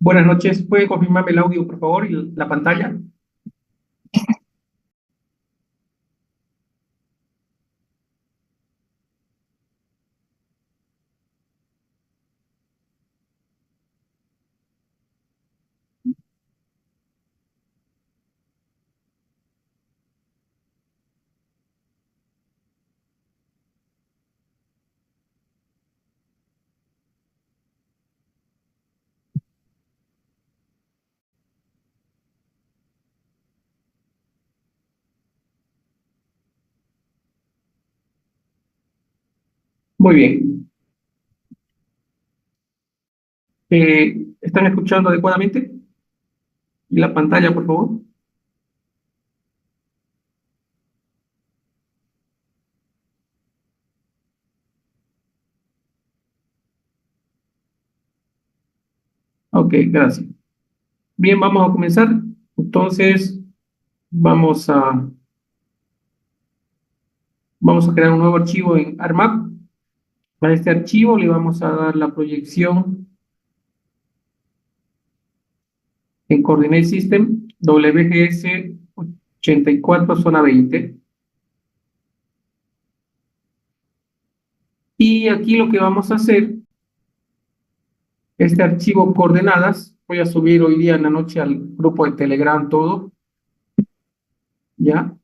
Buenas noches. ¿Puede confirmarme el audio, por favor, y la pantalla? Muy bien. ¿Están escuchando adecuadamente? ¿Y la pantalla, por favor? Ok, gracias. Bien, vamos a comenzar. Entonces, vamos a, vamos a crear un nuevo archivo en ARMAP. A este archivo le vamos a dar la proyección en Coordinate System WGS 84 zona 20. Y aquí lo que vamos a hacer, este archivo coordenadas, voy a subir hoy día en la noche al grupo de Telegram todo, ¿ya?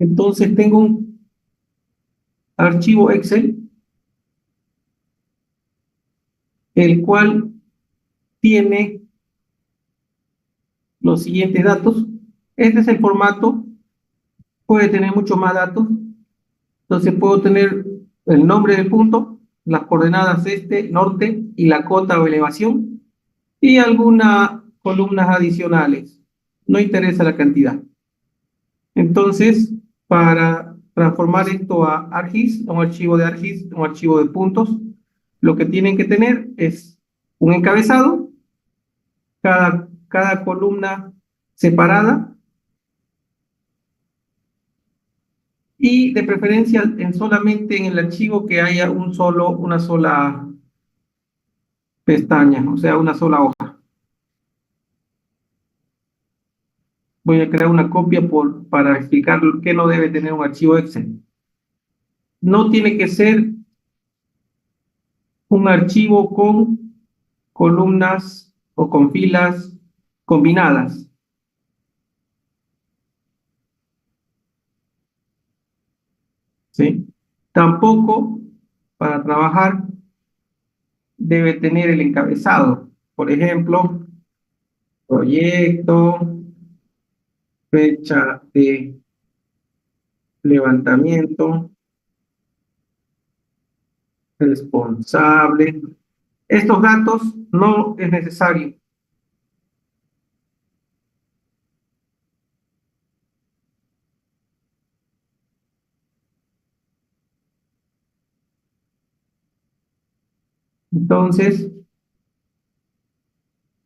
Entonces tengo un archivo Excel, el cual tiene los siguientes datos. Este es el formato, puede tener mucho más datos. Entonces puedo tener el nombre del punto, las coordenadas este, norte y la cota o elevación y algunas columnas adicionales. No interesa la cantidad. Entonces, para transformar esto a ArcGIS, a un archivo de ArcGIS, un archivo de puntos, lo que tienen que tener es un encabezado, cada columna separada y de preferencia solamente en el archivo que haya una sola pestaña, o sea, una sola hoja. Voy a crear una copia para explicar qué no debe tener un archivo Excel. No tiene que ser un archivo con columnas o con filas combinadas. ¿Sí? Tampoco para trabajar debe tener el encabezado. Por ejemplo, proyecto, fecha de levantamiento, responsable. Estos datos no es necesario. Entonces,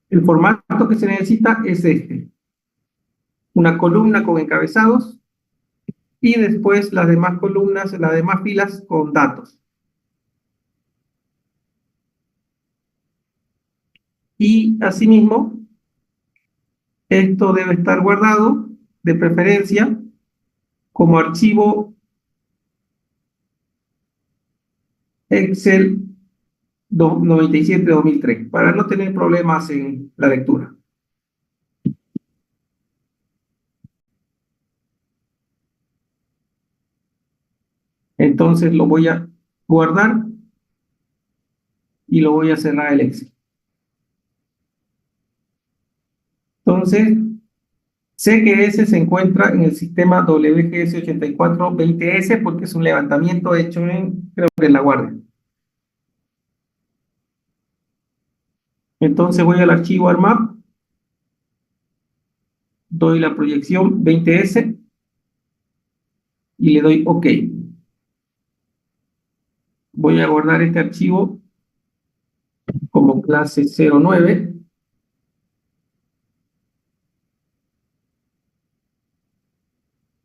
el formato que se necesita es este. Una columna con encabezados y después las demás columnas, las demás filas con datos. Y asimismo, esto debe estar guardado, de preferencia, como archivo Excel 97-2003, para no tener problemas en la lectura. Entonces lo voy a guardar y lo voy a cerrar el Excel. Entonces, sé que ese se encuentra en el sistema WGS 8420S porque es un levantamiento hecho creo que en La Guardia. Entonces voy al archivo ARMAP, doy la proyección 20S y le doy OK. Voy a guardar este archivo como clase 09.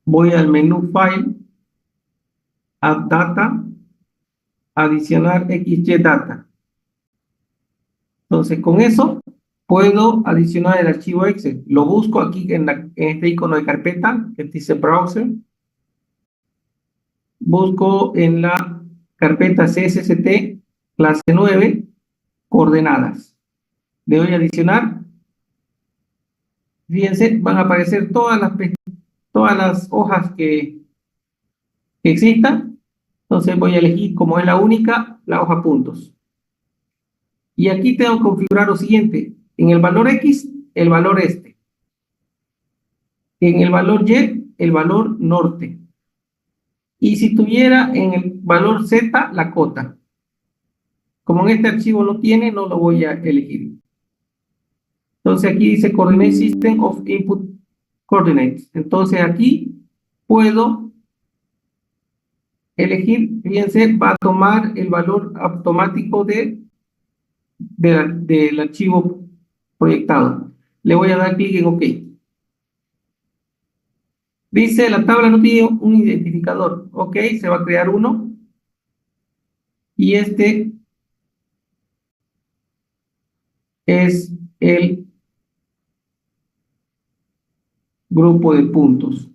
Voy al menú File add data, adicionar XY data. Entonces, con eso puedo adicionar el archivo Excel. Lo busco aquí en este icono de carpeta que dice Browser. Busco en la carpeta CSST clase 9 coordenadas. Le doy a adicionar. Fíjense, van a aparecer todas las hojas que existan. Entonces voy a elegir, como es la única, la hoja puntos. Y aquí tengo que configurar lo siguiente. En el valor X, el valor este. En el valor Y, el valor norte. Y si tuviera en el valor Z, la cota. Como en este archivo no tiene, no lo voy a elegir. Entonces aquí dice Coordinate System of Input Coordinates. Entonces aquí puedo elegir, fíjense, va a tomar el valor automático del archivo proyectado. Le voy a dar clic en OK. Dice, la tabla no tiene un identificador. OK, se va a crear uno. Y este es el grupo de puntos.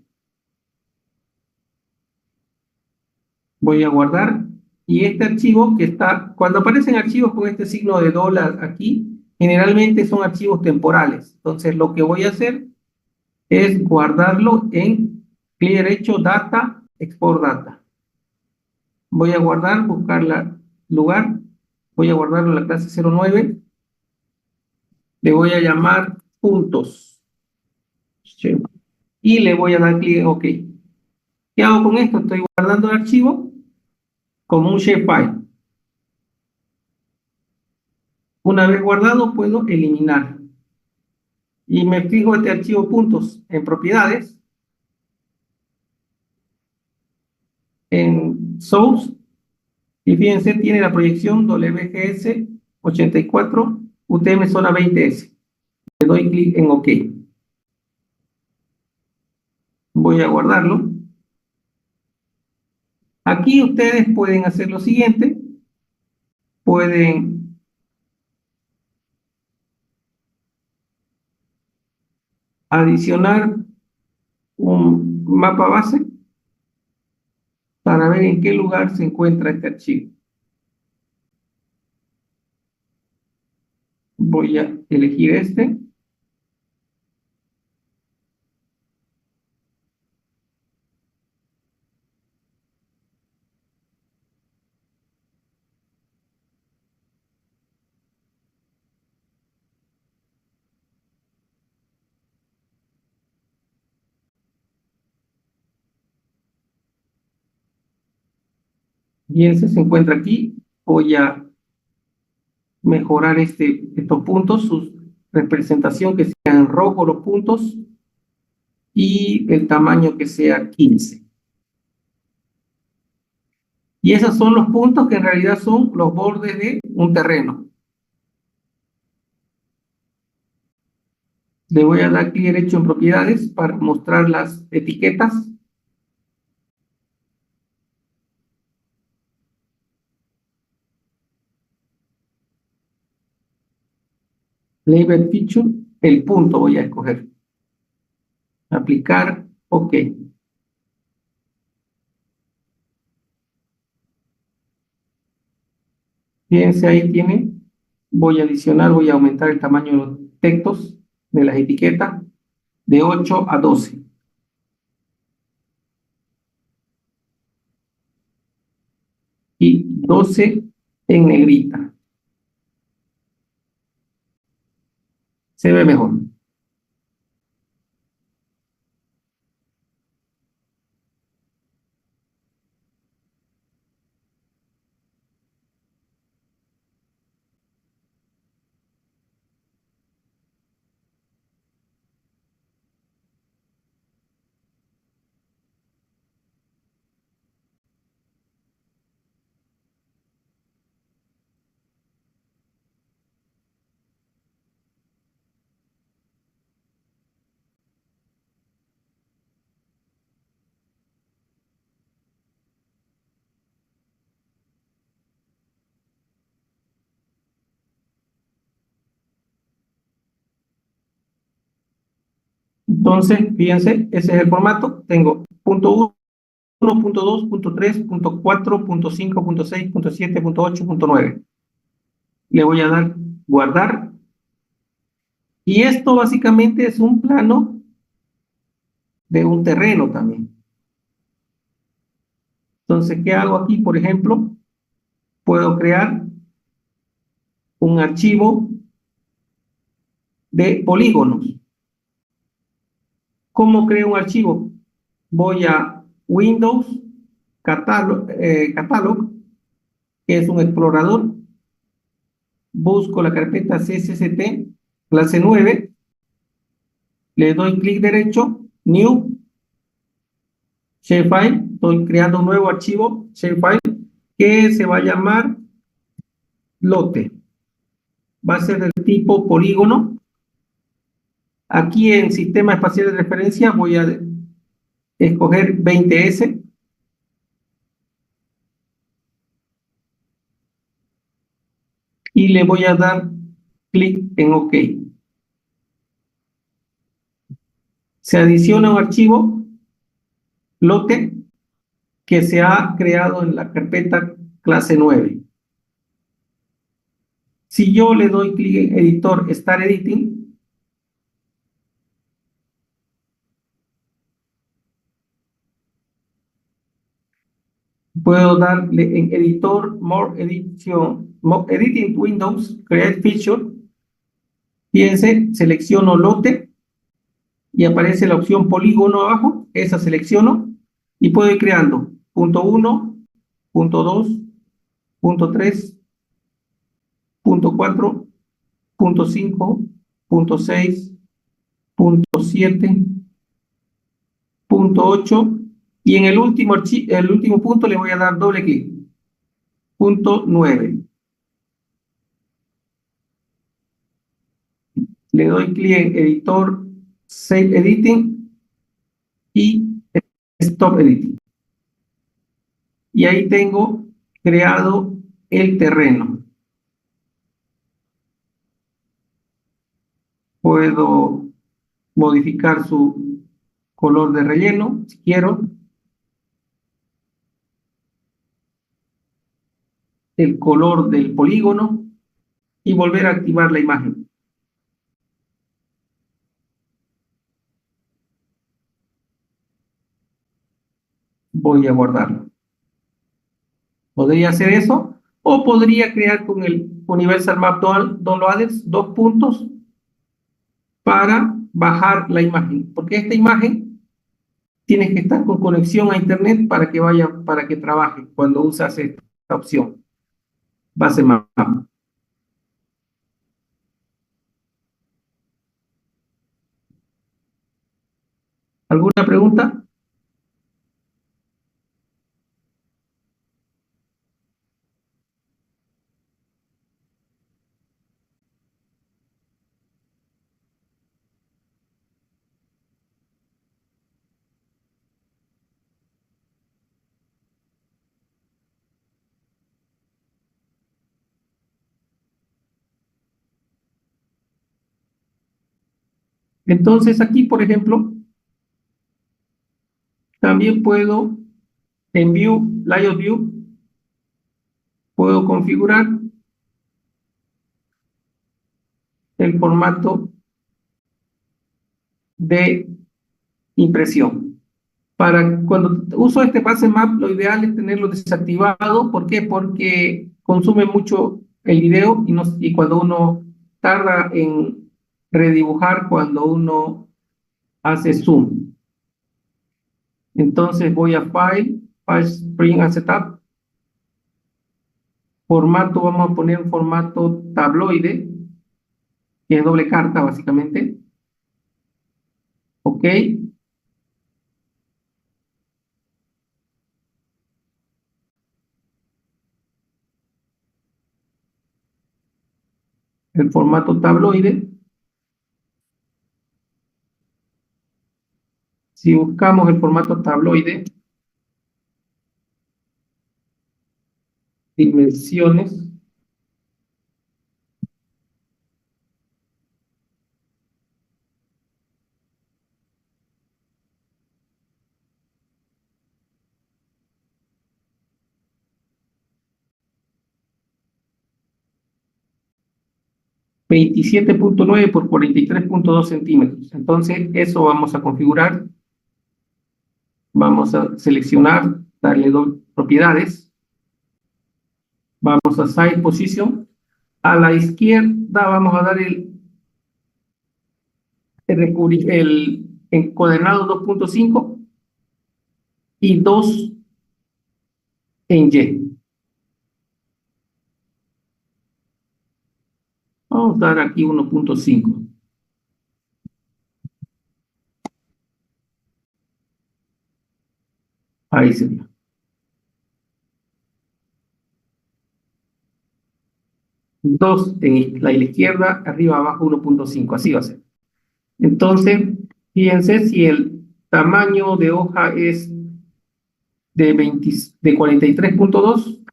Voy a guardar. Y este archivo que está, cuando aparecen archivos con este signo de dólar aquí, generalmente son archivos temporales. Entonces lo que voy a hacer es guardarlo en clic derecho, data, export data. Voy a guardar, buscar la lugar, voy a guardarlo en la clase 09. Le voy a llamar puntos. Y le voy a dar clic en OK. ¿Qué hago con esto? Estoy guardando el archivo como un shapefile. Una vez guardado, puedo eliminar. Y me fijo este archivo puntos en propiedades, en source, y fíjense, tiene la proyección WGS 84 UTM zona 20S. Le doy clic en OK. Voy a guardarlo. Aquí ustedes pueden hacer lo siguiente. Pueden adicionar un mapa base para ver en qué lugar se encuentra este archivo. Voy a elegir este. Y ese se encuentra aquí. Voy a mejorar estos puntos, su representación que sea en rojo los puntos y el tamaño que sea 15. Y esos son los puntos que en realidad son los bordes de un terreno. Le voy a dar clic derecho en propiedades para mostrar las etiquetas. Label feature, el punto voy a escoger. Aplicar, OK. Fíjense, ahí tiene. Voy a adicionar, voy a aumentar el tamaño de los textos de las etiquetas de 8 a 12. Y 12 en negrita. Se ve mejor. Entonces, fíjense, ese es el formato. Tengo punto 1, punto 2, punto 3, punto 4, punto 5, punto 6, punto 7, punto 8, punto 9. Le voy a dar guardar. Y esto básicamente es un plano de un terreno también. Entonces, ¿qué hago aquí? Por ejemplo, puedo crear un archivo de polígonos. ¿Cómo creo un archivo? Voy a Windows, Catalog, que es un explorador. Busco la carpeta CSST, clase 9. Le doy clic derecho, New, Shapefile. Estoy creando un nuevo archivo, Shapefile, que se va a llamar lote. Va a ser del tipo polígono. Aquí en Sistema Espacial de Referencia voy a escoger 20S. Y le voy a dar clic en OK. Se adiciona un archivo, lote, que se ha creado en la carpeta clase 9. Si yo le doy clic en editor Start Editing, puedo darle en editor More Editing Windows, Create Feature. Fíjense, selecciono lote y aparece la opción polígono abajo. Esa selecciono y puedo ir creando punto 1, punto 2, punto 3, punto 4, punto 5, punto 6, punto 7, punto 8, y en el último punto le voy a dar doble clic, punto 9. Le doy clic en editor, Save Editing y Stop Editing. Y ahí tengo creado el terreno. Puedo modificar su color de relleno si quiero, el color del polígono y volver a activar la imagen. Voy a guardarlo. Podría hacer eso, o podría crear con el Universal Map Downloaders 2 puntos para bajar la imagen, porque esta imagen tienes que estar con conexión a internet para que trabaje cuando usas esta opción, base map. ¿Alguna pregunta? Entonces aquí, por ejemplo, también puedo en View, Layout View, puedo configurar el formato de impresión. Para cuando uso este base map, lo ideal es tenerlo desactivado. ¿Por qué? Porque consume mucho el video y cuando uno tarda en redibujar, cuando uno hace zoom. Entonces voy a File, Print and Setup. Formato, vamos a poner un formato tabloide, que es doble carta básicamente. Ok. El formato tabloide. Si buscamos el formato tabloide, dimensiones, 27.9 por 43.2 centímetros. Entonces, eso vamos a configurar. Vamos a seleccionar, darle dos propiedades. Vamos a Site Position. A la izquierda vamos a dar el encuadernado 2.5 y 2 en Y. Vamos a dar aquí 1.5. Ahí sería. 2 en la izquierda, arriba, abajo 1.5. Así va a ser. Entonces, fíjense si el tamaño de hoja es de 43.2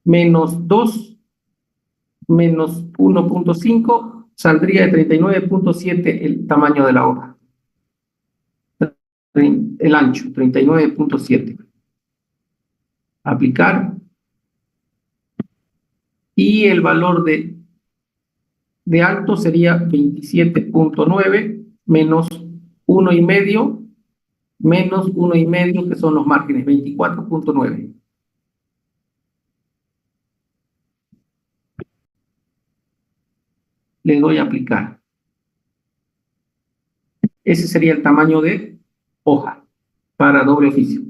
menos 2 menos 1.5, saldría de 39.7 el tamaño de la hoja. El ancho, 39.7. Aplicar. Y el valor de alto sería 27.9 menos 1,5 menos 1,5, que son los márgenes, 24.9. Le doy a aplicar. Ese sería el tamaño de hoja para doble oficio.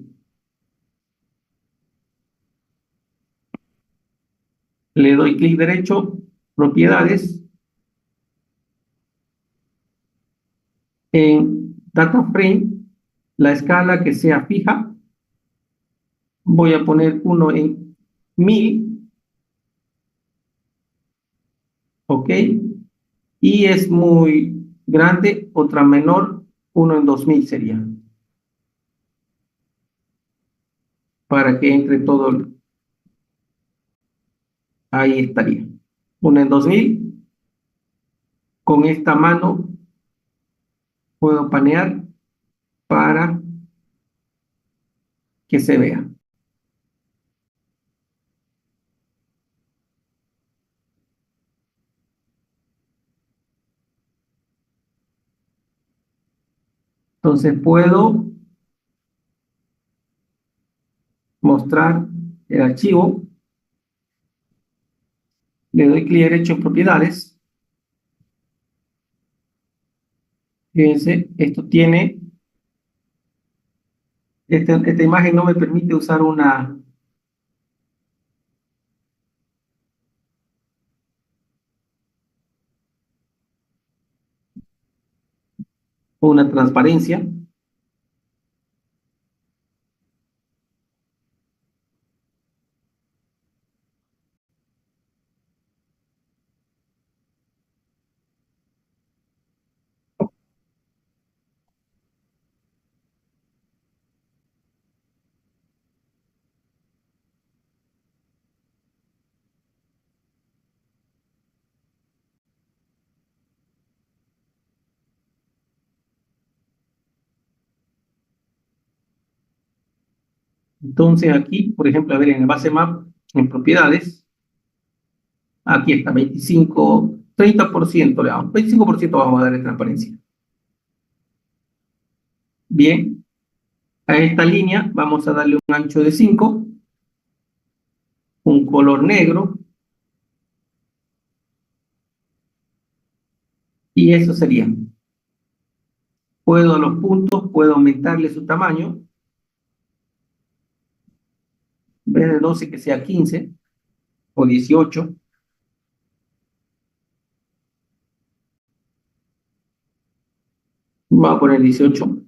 Le doy clic derecho, propiedades. En Data Frame, la escala que sea fija. Voy a poner uno en 1000. Ok. Y es muy grande, otra menor, 1 en 2000 sería. Para que entre todo. Ahí estaría. 1 en 2000. Con esta mano puedo panear para que se vea. Entonces puedo mostrar el archivo. Le doy clic derecho en propiedades. Fíjense, esto tiene. Esta imagen no me permite usar una transparencia. Entonces aquí, por ejemplo, a ver, en el base map, en propiedades, aquí está 25, 30%, le damos, 25% vamos a darle transparencia. Bien, a esta línea vamos a darle un ancho de 5, un color negro, y eso sería. Puedo a los puntos, puedo aumentarle su tamaño, en vez de 12 que sea 15 o 18. Vamos a poner 18.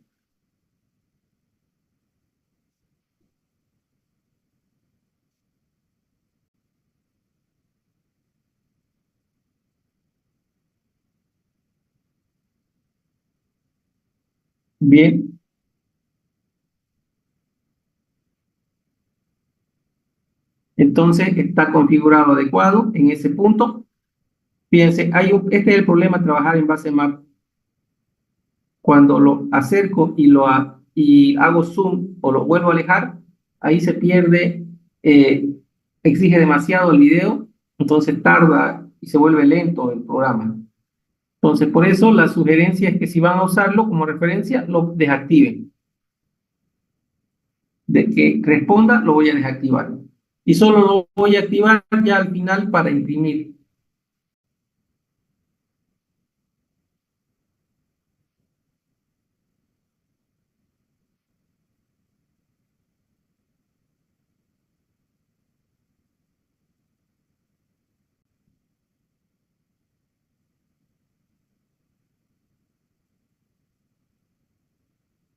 Bien. Entonces está configurado adecuado en ese punto. Fíjense, este es el problema de trabajar en base map. Cuando lo acerco y hago zoom o lo vuelvo a alejar, ahí se pierde, exige demasiado el video, entonces tarda y se vuelve lento el programa. Entonces, por eso la sugerencia es que si van a usarlo como referencia, lo desactiven. De que responda, lo voy a desactivar. Y solo lo voy a activar ya al final para imprimir.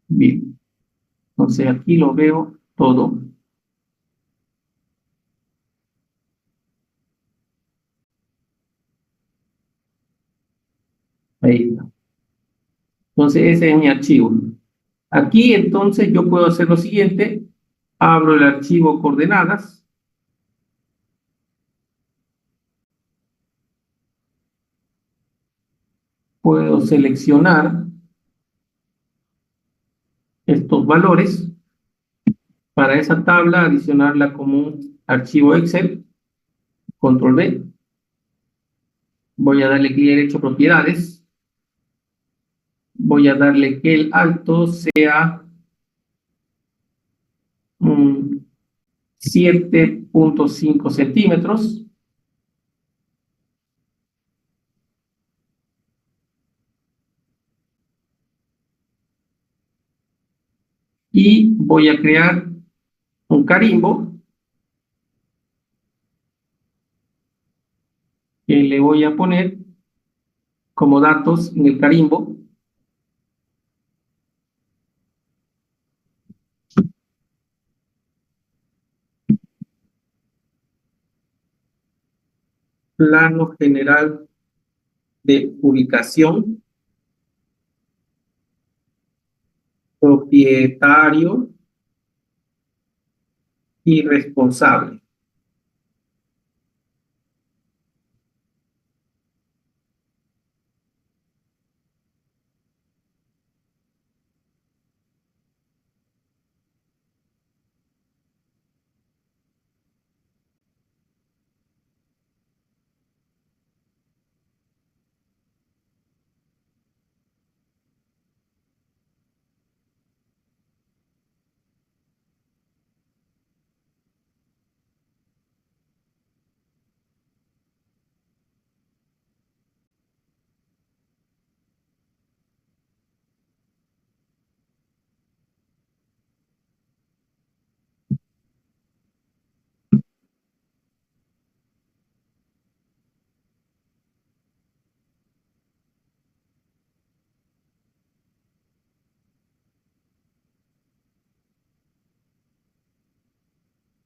Bien, entonces aquí lo veo todo. Ahí está. Entonces ese es mi archivo. Aquí entonces yo puedo hacer lo siguiente. Abro el archivo coordenadas. Puedo seleccionar estos valores para esa tabla, adicionarla como un archivo Excel. Control V. Voy a darle clic derecho propiedades. Voy a darle que el alto sea 7.5 centímetros. Y voy a crear un carimbo que le voy a poner como datos en el carimbo. Plano general de ubicación, propietario y responsable.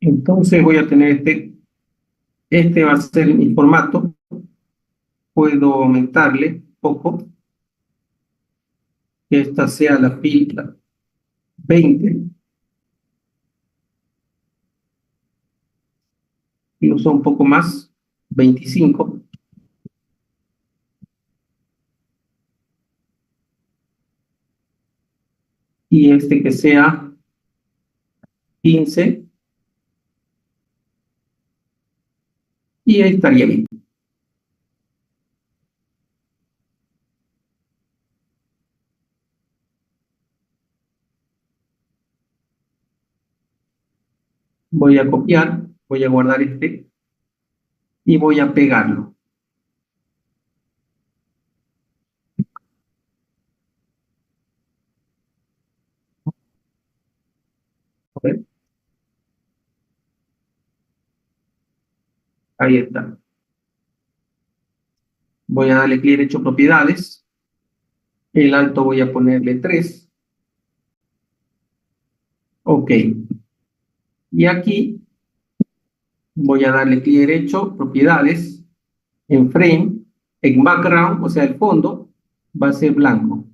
Entonces voy a tener este va a ser mi formato. Puedo aumentarle un poco, que esta sea la fila 20, incluso un poco más, 25. Y este que sea 15, y ahí estaría bien. Voy a copiar, voy a guardar este y voy a pegarlo. A ver, ahí está. Voy a darle clic derecho propiedades. El alto voy a ponerle 3. Ok. Y aquí voy a darle clic derecho, propiedades, en frame, en background, o sea, el fondo va a ser blanco.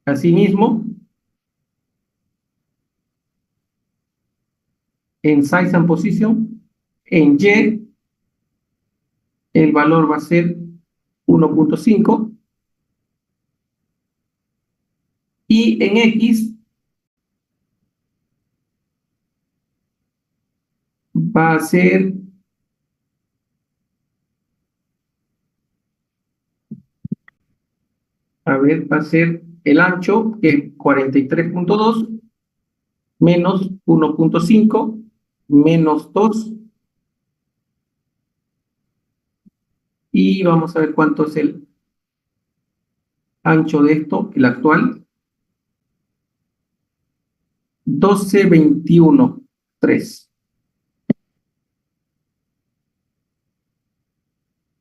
Asimismo, en size and position, en Y, el valor va a ser 1.5 y en X va a ser, a ver, va a ser el ancho, que es 43.2 menos 1.5 menos 2, y vamos a ver cuánto es el ancho de esto, el actual, 12.21.3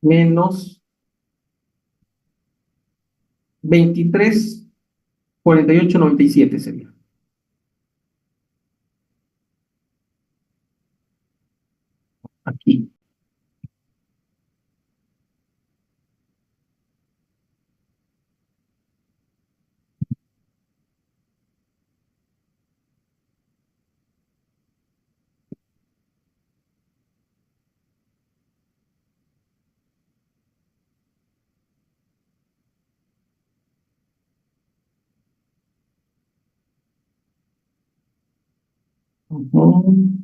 menos 23.48.97 sería. Aquí. Ujú.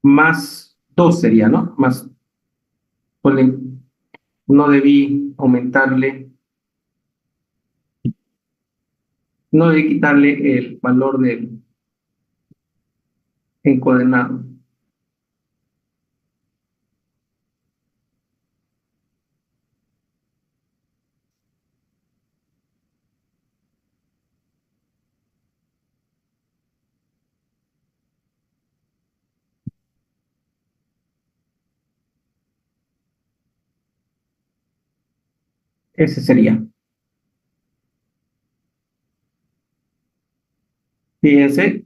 Más 2 sería, ¿no? Más, ponle, no debí aumentarle, no debí quitarle el valor del encuadernado. Ese sería. Fíjense,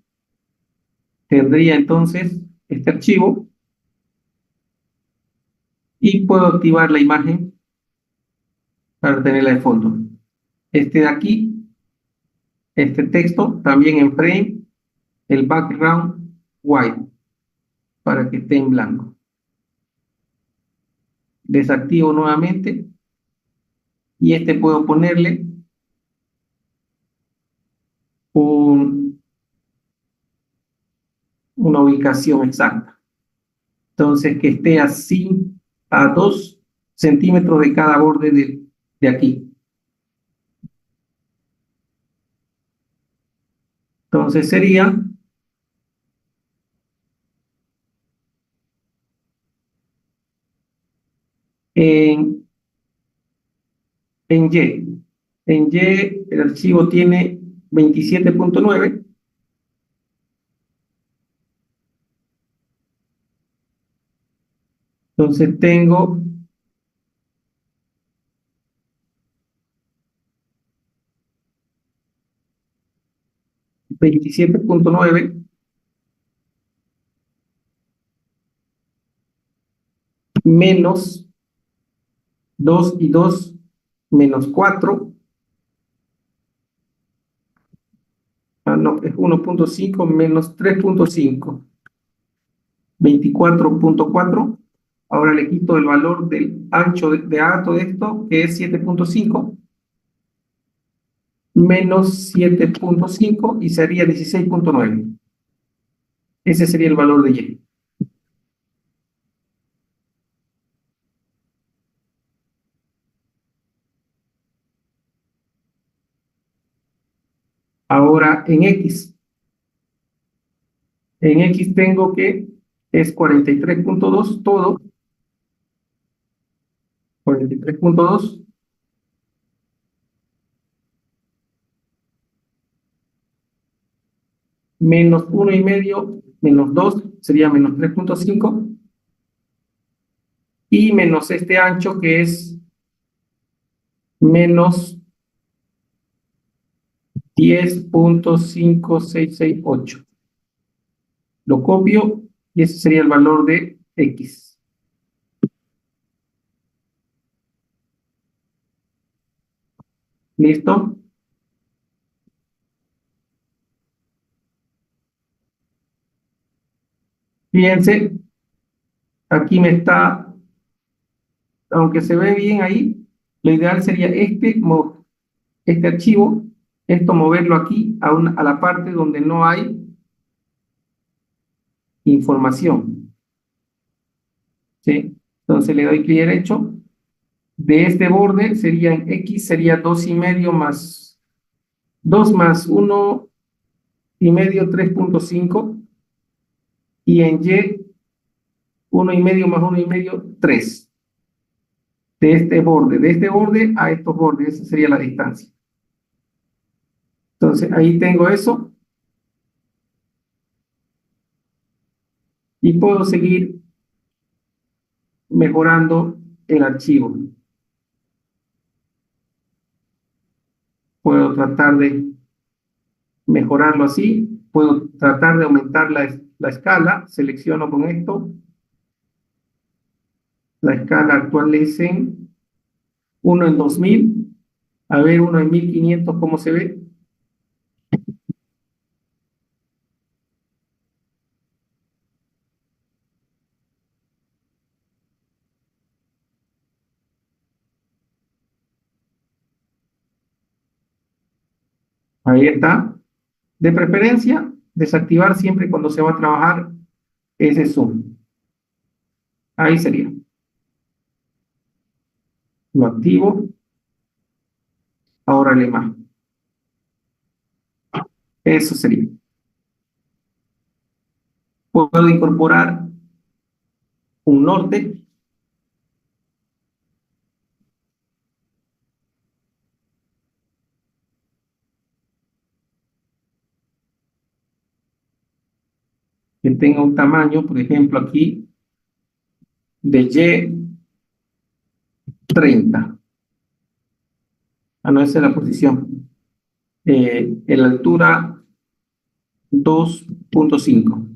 tendría entonces este archivo y puedo activar la imagen para tenerla de fondo. Este de aquí, este texto, también en frame, el background white, para que esté en blanco. Desactivo nuevamente y este puedo ponerle un, una ubicación exacta. Entonces, que esté así a 2 centímetros de cada borde de aquí. Entonces sería en, en Y. En Y el archivo tiene 27.9. Entonces tengo 27.9 menos 2 y 2 menos 4. Ah, no, es 1.5 menos 3.5. 24.4. Ahora le quito el valor del ancho de alto de esto, que es 7.5, menos 7.5 y sería 16.9. Ese sería el valor de Y. Ahora en X. En X tengo que es 43.2 todo, 43.2 menos 1,5 menos 2 sería menos 3.5 y menos este ancho que es menos 10.5668. Lo copio y ese sería el valor de X. ¿Listo? Fíjense, aquí me está, aunque se ve bien ahí, lo ideal sería este archivo, esto moverlo aquí a la parte donde no hay información, ¿sí? Entonces le doy clic derecho. De este borde sería en X, sería 2,5 más 2 más 1,5, 3,5. Y en Y, 1,5 más 1,5, 3. De este borde a estos bordes, esa sería la distancia. Entonces ahí tengo eso y puedo seguir mejorando el archivo. Puedo tratar de mejorarlo así, puedo tratar de aumentar la escala, selecciono con esto, la escala actual es en 1 en 2000, a ver 1 en 1500 cómo se ve. Ahí está. De preferencia, desactivar siempre cuando se va a trabajar ese zoom. Ahí sería. Lo activo, ahora le más. Eso sería. Puedo incorporar un norte. Que tenga un tamaño, por ejemplo, aquí de Y30. Ah, no, esa es la posición. En la altura 2,5.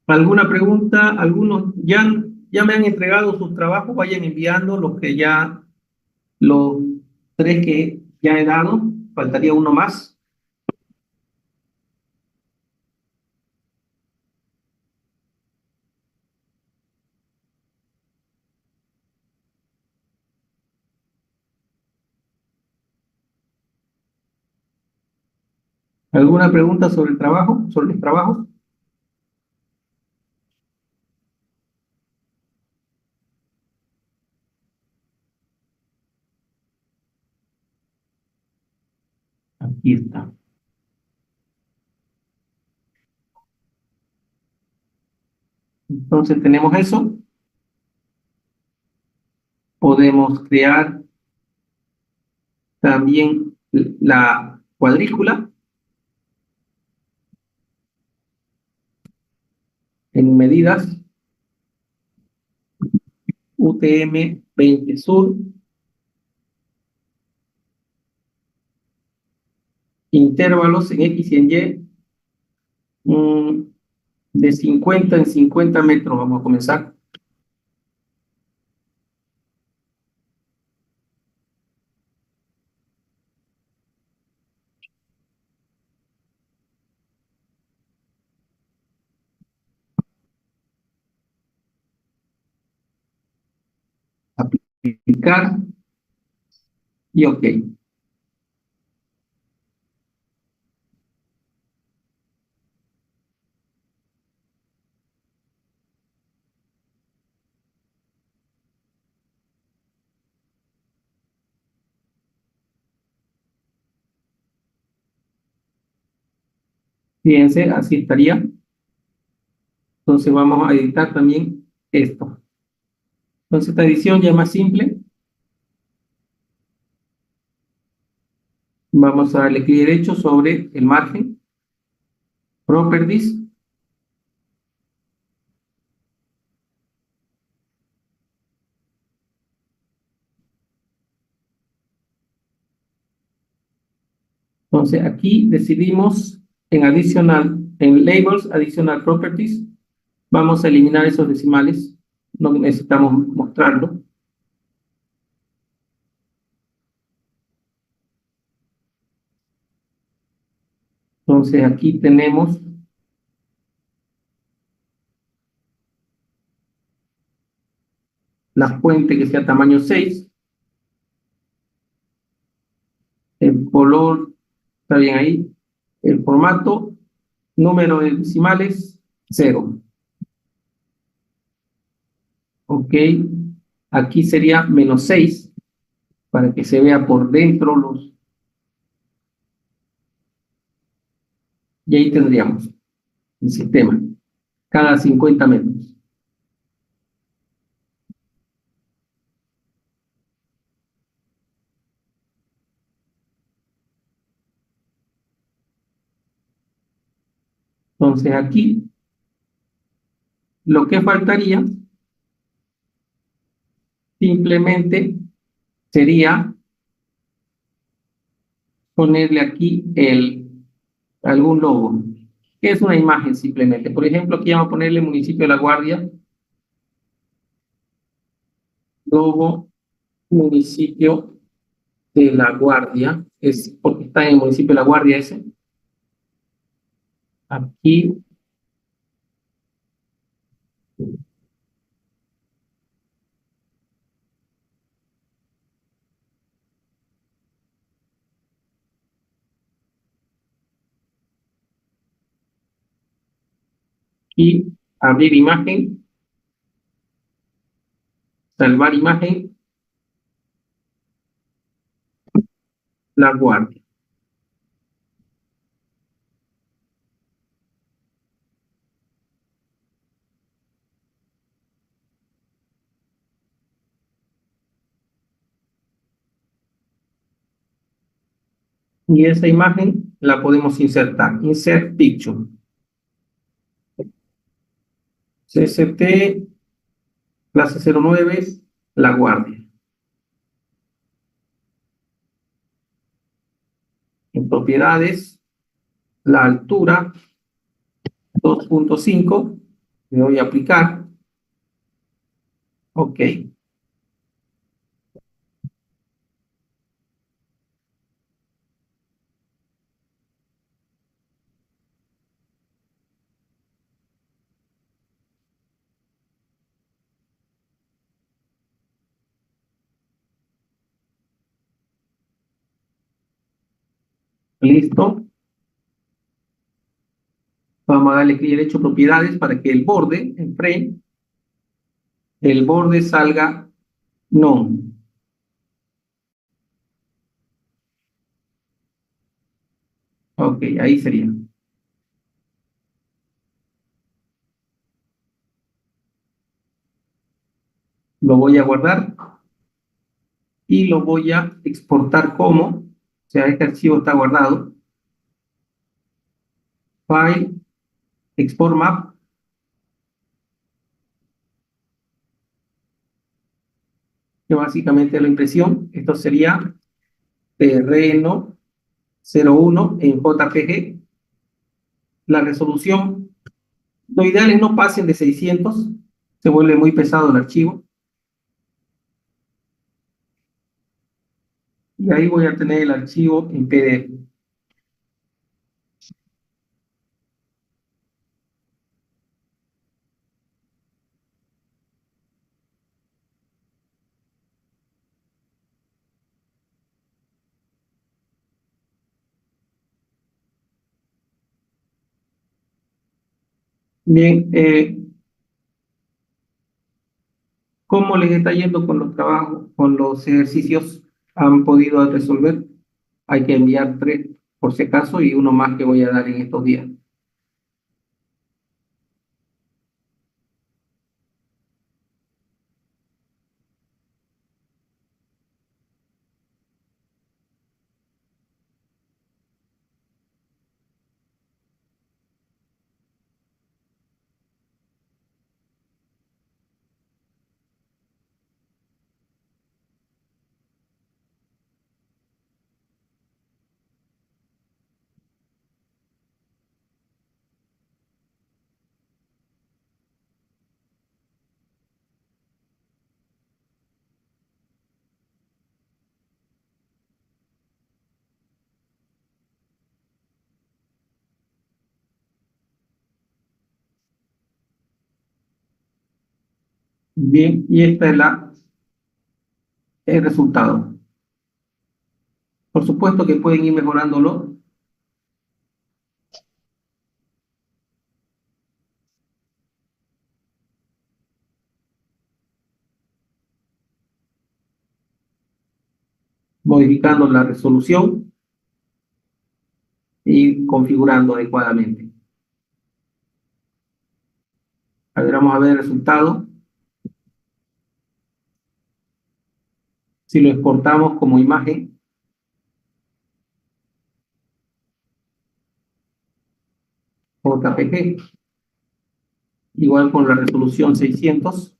¿Alguna pregunta? Algunos ya me han entregado sus trabajos, vayan enviando los 3 que ya he dado, faltaría uno más. ¿Alguna pregunta sobre el trabajo, sobre los trabajos? Aquí está. Entonces tenemos eso. Podemos crear también la cuadrícula en medidas UTM 20 sur, intervalos en X y en Y, de 50 en 50 metros. Vamos a comenzar. Aplicar y OK. Fíjense, así estaría. Entonces vamos a editar también esto. Entonces esta edición ya es más simple. Vamos a darle clic derecho sobre el margen, Properties. Entonces aquí decidimos en adicional, en Labels, Additional Properties, vamos a eliminar esos decimales, no necesitamos mostrarlo. Entonces aquí tenemos la fuente que sea tamaño 6, el color está bien ahí, el formato, número de decimales 0. Ok, aquí sería -6 para que se vea por dentro los, y ahí tendríamos el sistema, cada 50 metros. Entonces aquí lo que faltaría simplemente sería ponerle aquí algún logo, que es una imagen simplemente. Por ejemplo, aquí vamos a ponerle municipio de La Guardia, logo municipio de La Guardia, es porque está en el municipio de La Guardia ese. Aquí, y abrir imagen, salvar imagen, La Guardia. Y esa imagen la podemos insertar. Insert Picture. CST, clase 09, La Guardia. En propiedades, la altura, 2.5. Le voy a aplicar. Ok. Listo. Vamos a darle clic derecho propiedades para que el borde, el frame, el borde salga no. Ok, ahí sería. Lo voy a guardar y lo voy a exportar como, o sea, este archivo está guardado. File, Export Map. Que básicamente es la impresión. Esto sería terreno 01 en JPG. La resolución, lo ideal es no pasen de 600, se vuelve muy pesado el archivo. Y ahí voy a tener el archivo en PDF. Bien, ¿cómo les está yendo con los trabajos, con los ejercicios? ¿Han podido resolver? Hay que enviar 3 por si acaso y uno más que voy a dar en estos días. Bien, y esta es el resultado. Por supuesto que pueden ir mejorándolo. Modificando la resolución y configurando adecuadamente. A ver, vamos a ver el resultado. Si lo exportamos como imagen, JPG, igual con la resolución 600.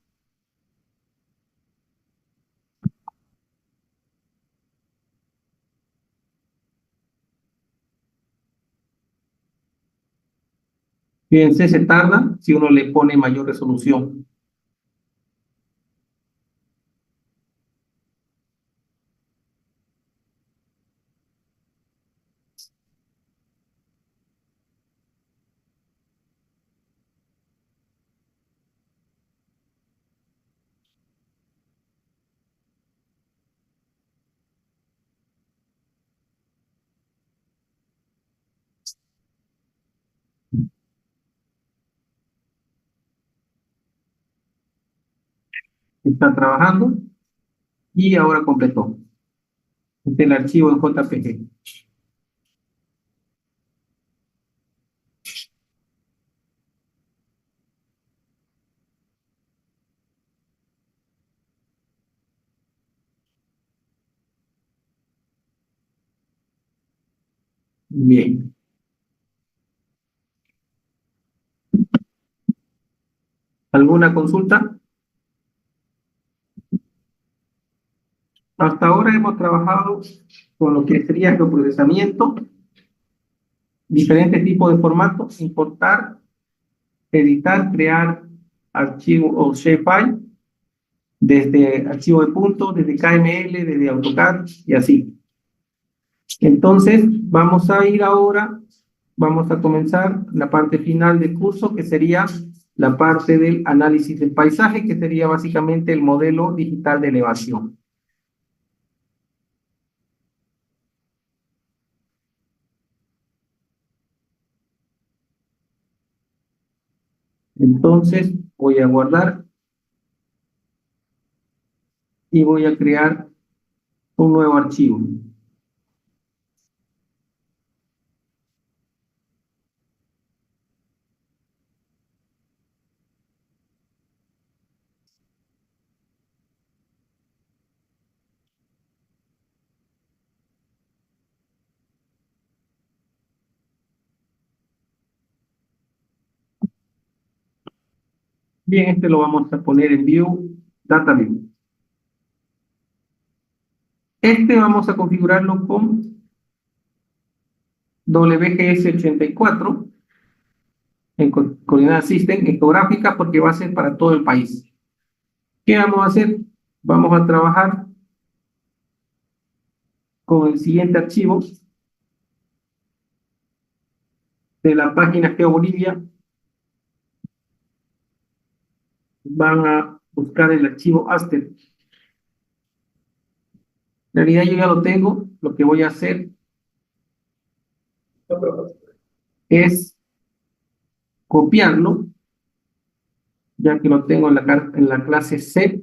Fíjense, se tarda si uno le pone mayor resolución. Está trabajando y ahora completó. Este es el archivo en JPG. Bien. ¿Alguna consulta? Hasta ahora hemos trabajado con lo que sería geoprocesamiento, diferentes tipos de formatos, importar, editar, crear archivo o shapefile, desde archivo de punto, desde KML, desde AutoCAD y así. Entonces, vamos a ir ahora, vamos a comenzar la parte final del curso, que sería la parte del análisis del paisaje, que sería básicamente el modelo digital de elevación. Entonces, voy a guardar y voy a crear un nuevo archivo. Bien, este lo vamos a poner en View, Data View. Este vamos a configurarlo con WGS84 en coordenadas system, geográfica, porque va a ser para todo el país. ¿Qué vamos a hacer? Vamos a trabajar con el siguiente archivo de la página GeoBolivia. Van a buscar el archivo ASTER. En realidad yo ya lo tengo. Lo que voy a hacer es copiarlo, ya que lo tengo en la clase C.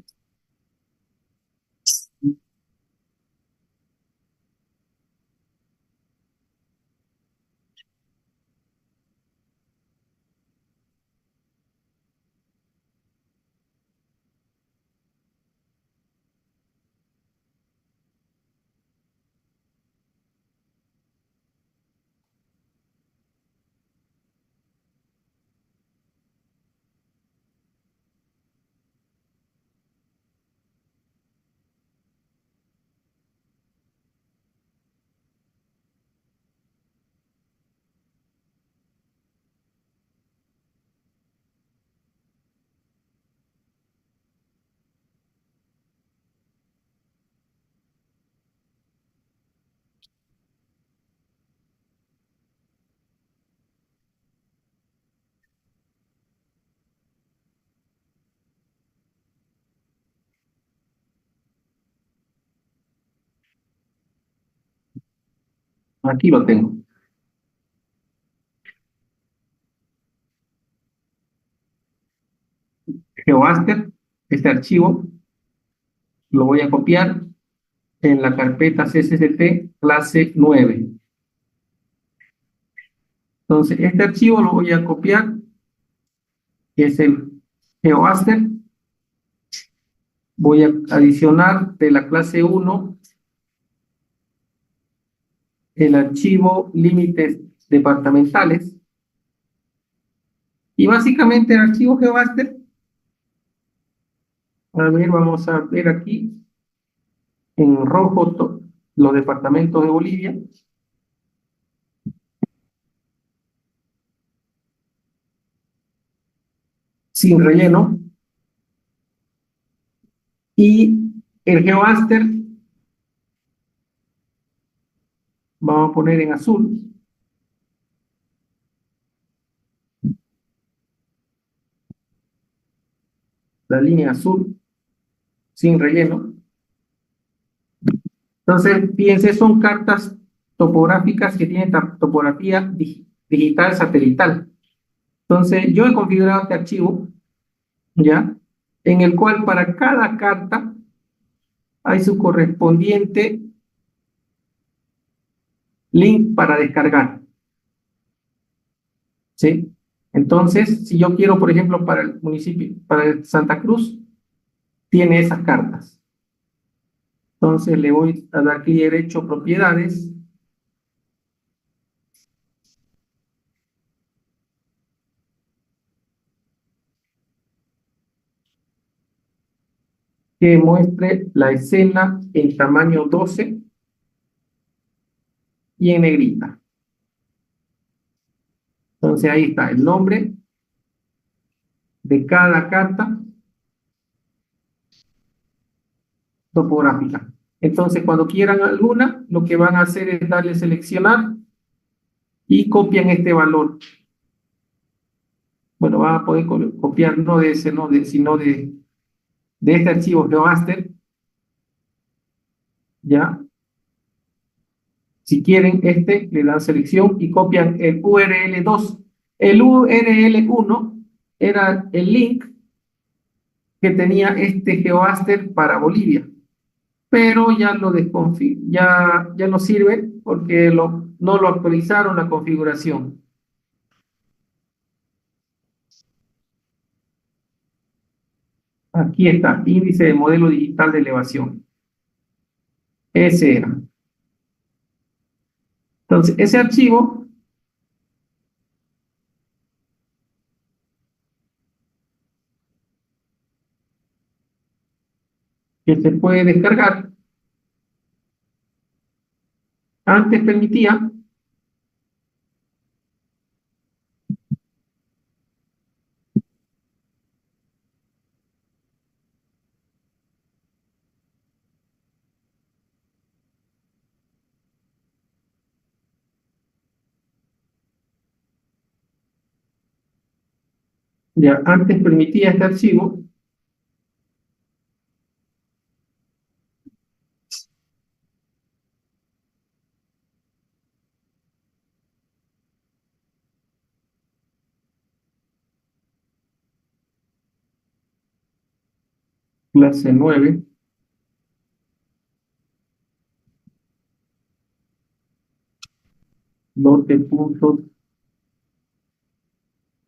Aquí lo tengo. GeoAster, este archivo, lo voy a copiar en la carpeta CSST clase 9. Entonces, este archivo lo voy a copiar, que es el GeoAster. Voy a adicionar de la clase 1 el archivo límites departamentales. Y básicamente el archivo GeoAster, a ver, vamos a ver aquí en rojo los departamentos de Bolivia. Sin relleno. Y el GeoAster vamos a poner en azul. La línea azul, sin relleno. Entonces, fíjense, son cartas topográficas que tienen topografía digital satelital. Entonces, yo he configurado este archivo, ¿ya? En el cual para cada carta hay su correspondiente link para descargar, ¿sí? Entonces, si yo quiero, por ejemplo, para el municipio, para el Santa Cruz, tiene esas cartas. Entonces, le voy a dar clic derecho, propiedades, que muestre la escena en tamaño 12 y en negrita. Entonces ahí está el nombre de cada carta topográfica. Entonces cuando quieran alguna, lo que van a hacer es darle seleccionar y copian este valor. Bueno, van a poder copiar no de ese, sino de este archivo GeoMaster, ¿ya? Si quieren este, le dan selección y copian el URL 2. El URL 1 era el link que tenía este GeoMaster para Bolivia, pero ya lo ya no sirve porque no lo actualizaron la configuración. Aquí está, índice de modelo digital de elevación. Ese era. Entonces, ese archivo que se puede descargar, antes permitía, ya antes permitía este archivo, clase 9, lote puntos,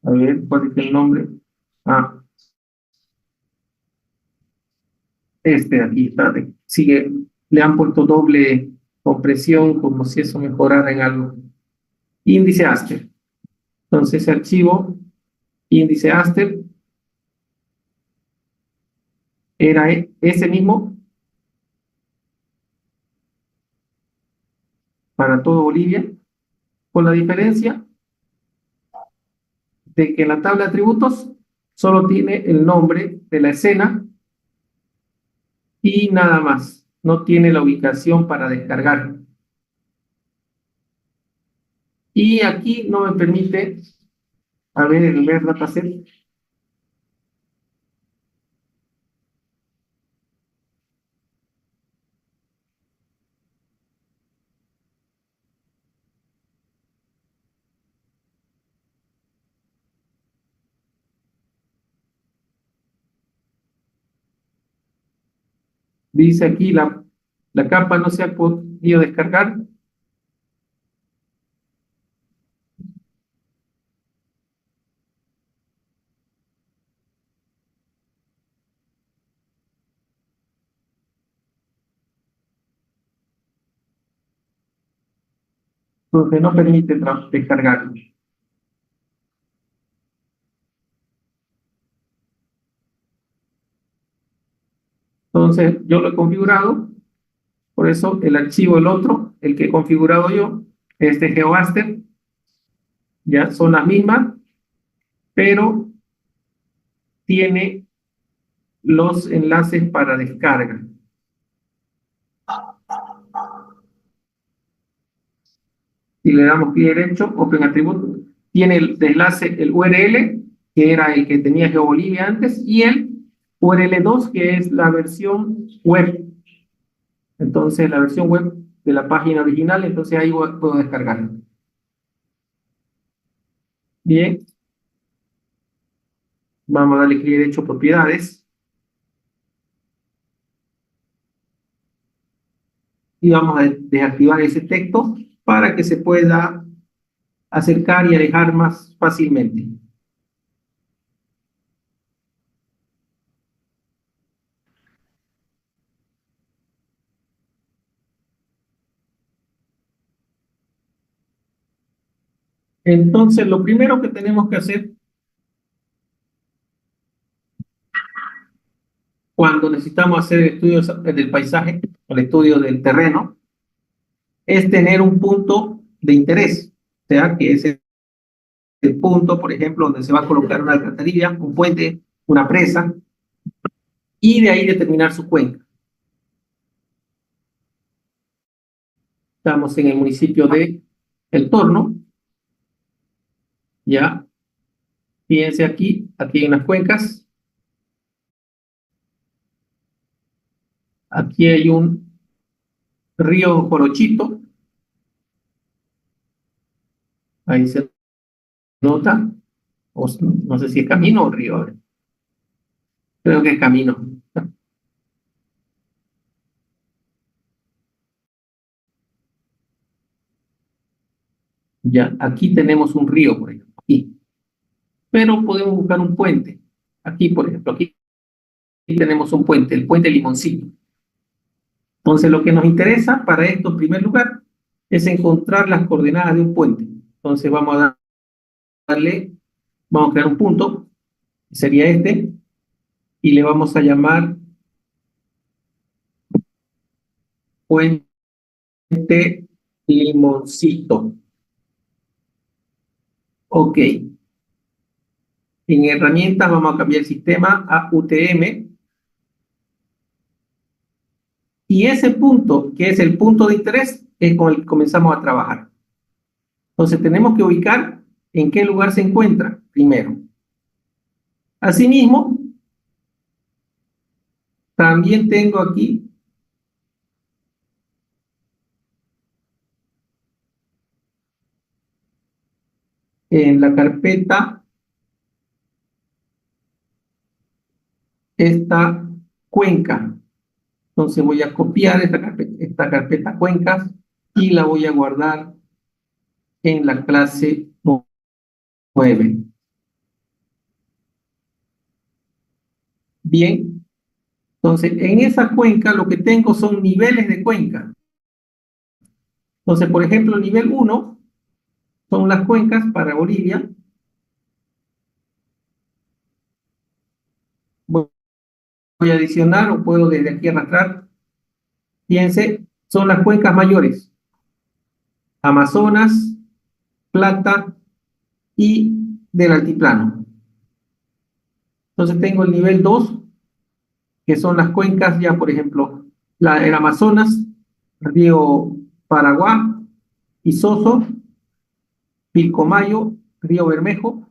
a ver, ¿cuál es el nombre? Ah, este de aquí está, sigue, le han puesto doble compresión como si eso mejorara en algo. Índice Aster. Entonces, ese archivo, índice Aster, era ese mismo para todo Bolivia, con la diferencia de que en la tabla de atributos solo tiene el nombre de la escena y nada más, no tiene la ubicación para descargar. Y aquí no me permite, a ver, el ver dataset, Dice aquí, la capa no se ha podido descargar. Entonces no permite descargar. Entonces yo lo he configurado, por eso el archivo, el otro, el que he configurado yo, este GeoMaster, ya son las mismas, pero tiene los enlaces para descarga. Si le damos clic derecho, Open Attribute, tiene el enlace, el URL, que era el que tenía GeoBolivia antes, y el URL 2, que es la versión web. Entonces, la versión web de la página original, entonces ahí puedo descargar. Bien, vamos a darle clic derecho, propiedades, y vamos a desactivar ese texto para que se pueda acercar y alejar más fácilmente. Entonces, lo primero que tenemos que hacer cuando necesitamos hacer estudios del paisaje, el estudio del terreno, es tener un punto de interés, o sea, que es el punto, por ejemplo, donde se va a colocar una alcantarilla, un puente, una presa, y de ahí determinar su cuenca. Estamos en el municipio de El Torno, ya, fíjense aquí hay unas cuencas, aquí hay un río Jorochito, ahí se nota, o no sé si es camino o río, creo que es camino. Ya, aquí tenemos un río, por ejemplo, aquí. Pero podemos buscar un puente. Aquí, por ejemplo, aquí tenemos un puente, el puente Limoncito. Entonces, lo que nos interesa para esto, en primer lugar, es encontrar las coordenadas de un puente. Entonces, vamos a crear un punto, que sería este, y le vamos a llamar puente Limoncito. Ok. En herramientas vamos a cambiar el sistema a UTM. Y ese punto, que es el punto de interés, es con el que comenzamos a trabajar. Entonces tenemos que ubicar en qué lugar se encuentra primero. Asimismo, también tengo aquí en la carpeta esta cuenca. Entonces voy a copiar esta carpeta cuencas y la voy a guardar en la clase 9. Bien, entonces en esa cuenca lo que tengo son niveles de cuenca. Entonces, por ejemplo, nivel 1 son las cuencas para Bolivia. Voy a adicionar o puedo desde aquí arrastrar. Fíjense, son las cuencas mayores. Amazonas, Plata y del altiplano. Entonces tengo el nivel 2, que son las cuencas ya, por ejemplo, el Amazonas, río Paraguay, Isoso, Pilcomayo, río Bermejo,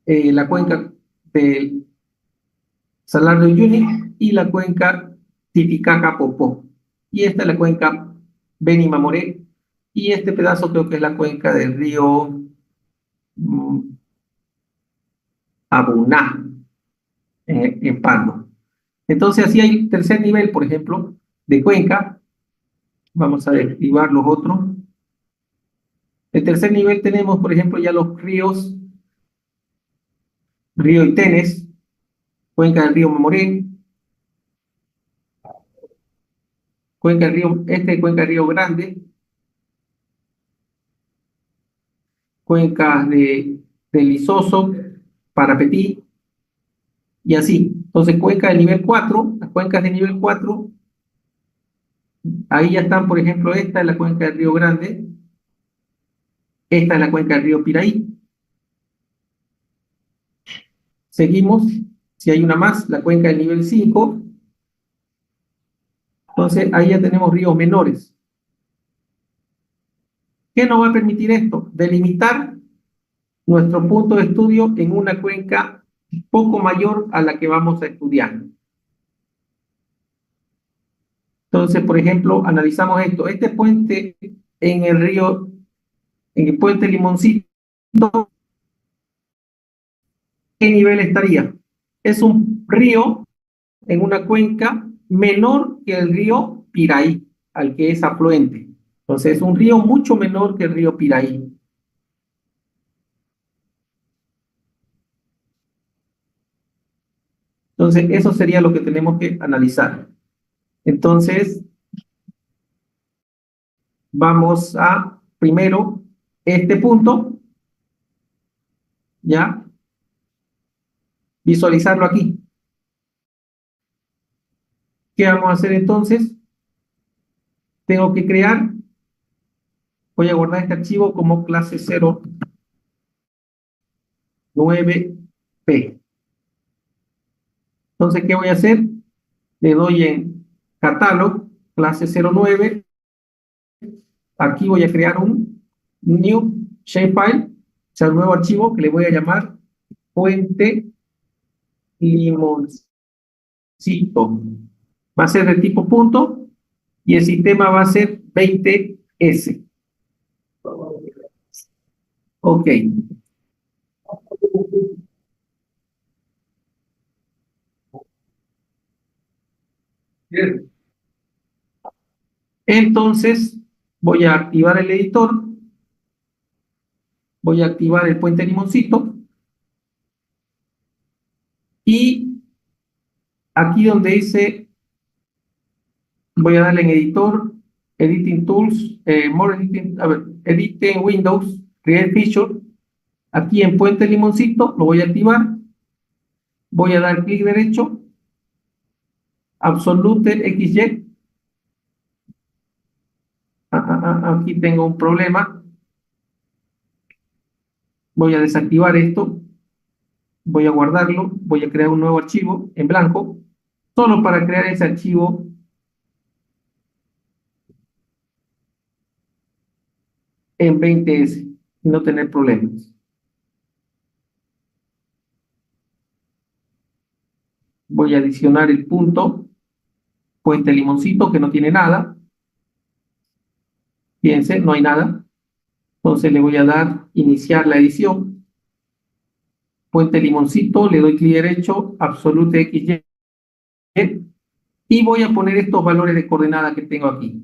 la cuenca del Salar de Uyuni y la cuenca Titicaca-Popó. Y esta es la cuenca Beni-Mamoré, y este pedazo creo que es la cuenca del río Abuná, en Pando. Entonces, así hay tercer nivel, por ejemplo, de cuenca. Vamos a activar los otros. El tercer nivel tenemos, por ejemplo, ya los ríos, río Itenes, cuenca del río Mamoré, cuenca del río, cuenca del río Grande, cuencas del Isoso, Parapetí, y así. Entonces, cuenca de nivel 4, las cuencas de nivel 4, ahí ya están, por ejemplo, esta es la cuenca del río Grande, esta es la cuenca del río Piraí. Seguimos, si hay una más, la cuenca del nivel 5, entonces ahí ya tenemos ríos menores. ¿Qué nos va a permitir esto? Delimitar nuestro punto de estudio en una cuenca poco mayor a la que vamos a estudiar. Entonces, por ejemplo, analizamos esto. Este puente en el río, en el puente Limoncito, ¿qué nivel estaría? Es un río en una cuenca menor que el río Piraí, al que es afluente. Entonces, es un río mucho menor que el río Piraí. Entonces, eso sería lo que tenemos que analizar. Entonces, vamos a, primero, este punto, ¿ya? Visualizarlo aquí. ¿Qué vamos a hacer entonces? Tengo que crear, voy a guardar este archivo como clase 09P. Entonces, ¿qué voy a hacer? Le doy en Catalog, clase 09. Aquí voy a crear un new shapefile, o sea, un nuevo archivo que le voy a llamar puente limoncito. Va a ser de tipo punto y el sistema va a ser 20S. Ok. Entonces, voy a activar el editor, voy a activar el puente limoncito y aquí donde dice, voy a darle en editor, editing tools, more editing, a ver, editing Windows, create feature. Aquí en puente limoncito lo voy a activar, voy a dar clic derecho, absolute XY. Aquí tengo un problema, voy a desactivar esto, voy a guardarlo, voy a crear un nuevo archivo en blanco, solo para crear ese archivo en 20S y no tener problemas. Voy a adicionar el punto, puente limoncito, que no tiene nada. Fíjense, no hay nada. Entonces le voy a dar iniciar la edición. Puente limoncito, le doy clic derecho, absolute XY, y voy a poner estos valores de coordenada que tengo aquí.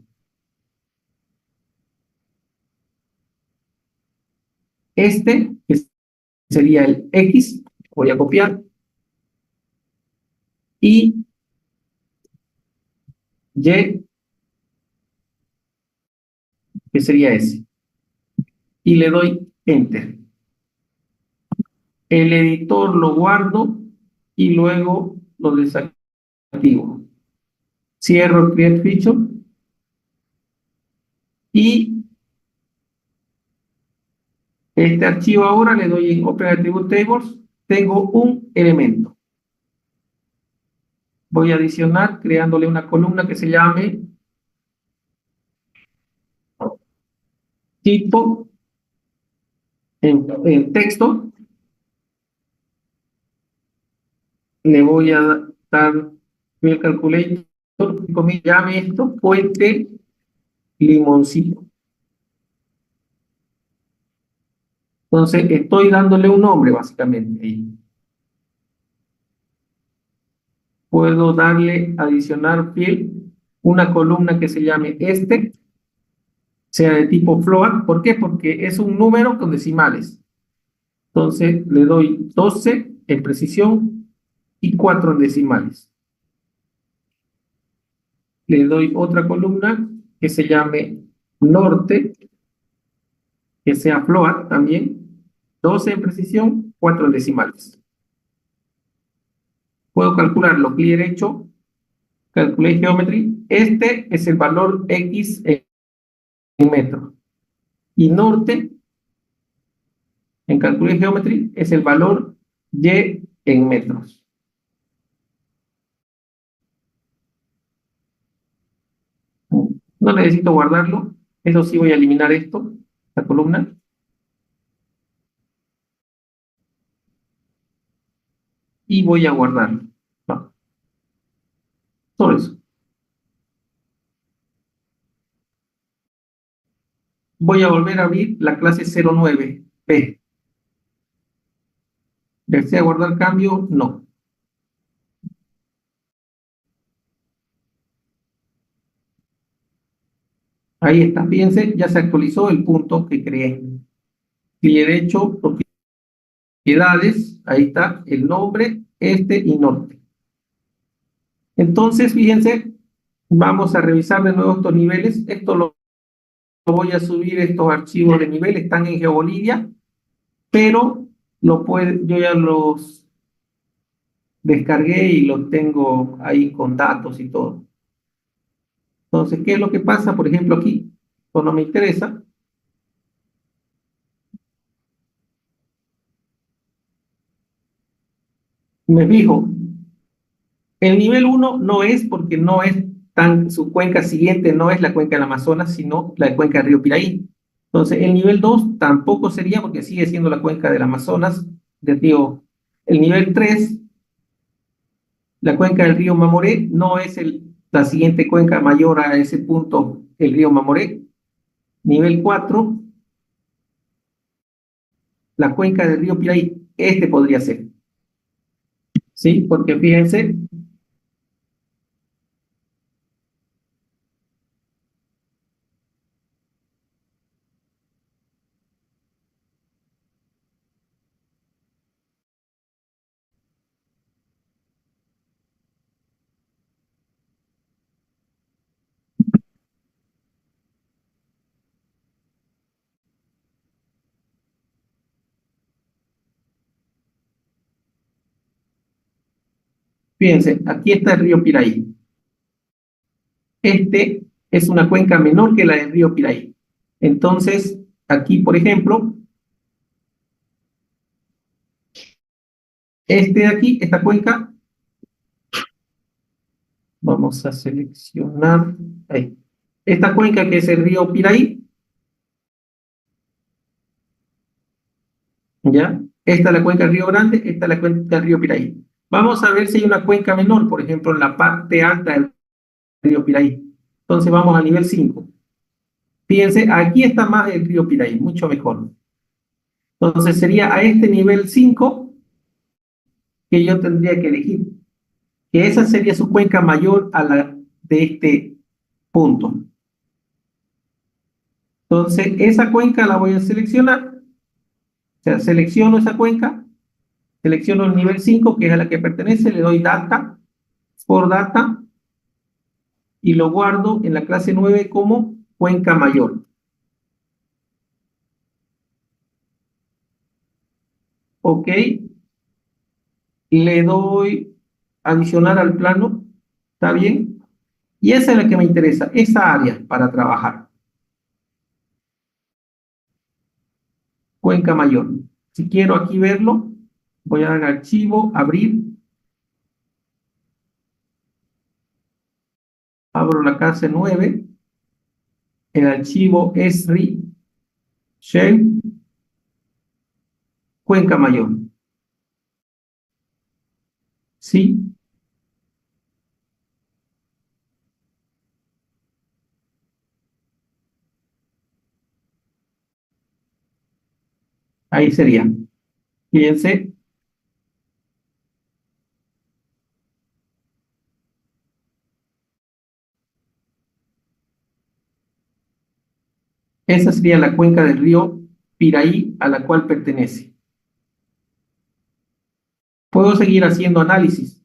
Este, que sería el X, voy a copiar, y Y, que sería ese. Y le doy Enter. El editor lo guardo y luego lo desactivo. Cierro el Create Feature y este archivo ahora le doy en Open Attribute Tables. Tengo un elemento. Voy a adicionar creándole una columna que se llame tipo en texto. Le voy a dar el calculator, llame esto puente limoncito. Entonces estoy dándole un nombre básicamente ahí. puedo darle, adicionar field, una columna que se llame sea de tipo float. ¿Por qué? Porque es un número con decimales. Entonces le doy 12 en precisión y 4 en decimales. Le doy otra columna que se llame norte, que sea float también, 12 en precisión, 4 en decimales. Puedo calcularlo, clic derecho, calculé geometry. Este es el valor X en metros. Y norte, en calculé geometry, es el valor Y en metros. No necesito guardarlo. Eso sí, voy a eliminar esto, la columna. Y voy a guardarlo. No, solo eso. Voy a volver a abrir la clase 09B. ¿Desea guardar cambio? No. Ahí está. Fíjense, ya se actualizó el punto que creé. Clic derecho, propiedades. Ahí está el nombre, y norte. Entonces, fíjense, vamos a revisar de nuevo estos niveles. Esto lo voy a subir, estos archivos de nivel están en GeoBolivia, pero yo ya los descargué y los tengo ahí con datos y todo. Entonces, ¿qué es lo que pasa? Por ejemplo, aquí, esto no me interesa. Me fijo, el nivel 1 no es porque no es su cuenca siguiente no es la cuenca del Amazonas, sino la cuenca del río Piraí. Entonces, el nivel 2 tampoco sería porque sigue siendo la cuenca del Amazonas, del río. El nivel 3, la cuenca del río Mamoré, no es la siguiente cuenca mayor a ese punto, el río Mamoré. Nivel 4, la cuenca del río Piraí, este podría ser. ¿Sí? Porque fíjense, aquí está el río Piraí. Este es una cuenca menor que la del río Piraí. Entonces, aquí, por ejemplo, este de aquí, esta cuenca, vamos a seleccionar ahí. Esta cuenca que es el río Piraí, ¿ya? Esta es la cuenca del río Grande, esta es la cuenca del río Piraí. Vamos a ver si hay una cuenca menor, por ejemplo, en la parte alta del río Piraí. Entonces vamos al nivel 5. Fíjense, aquí está más el río Piraí, mucho mejor. Entonces sería a este nivel 5 que yo tendría que elegir, que esa sería su cuenca mayor a la de este punto. Entonces, esa cuenca la voy a seleccionar. O sea, selecciono esa cuenca, selecciono el nivel 5 que es a la que pertenece, le doy data, for data, y lo guardo en la clase 9 como cuenca mayor. Ok, le doy adicionar al plano, ¿está bien? Y esa es la que me interesa, esa área para trabajar, cuenca mayor. Si quiero aquí verlo, voy a dar archivo, abrir, abro la clase 9, el archivo esri, shell, cuenca mayor. ¿Sí? Ahí sería. Fíjense, Esa sería la cuenca del río Piraí a la cual pertenece. Puedo seguir haciendo análisis.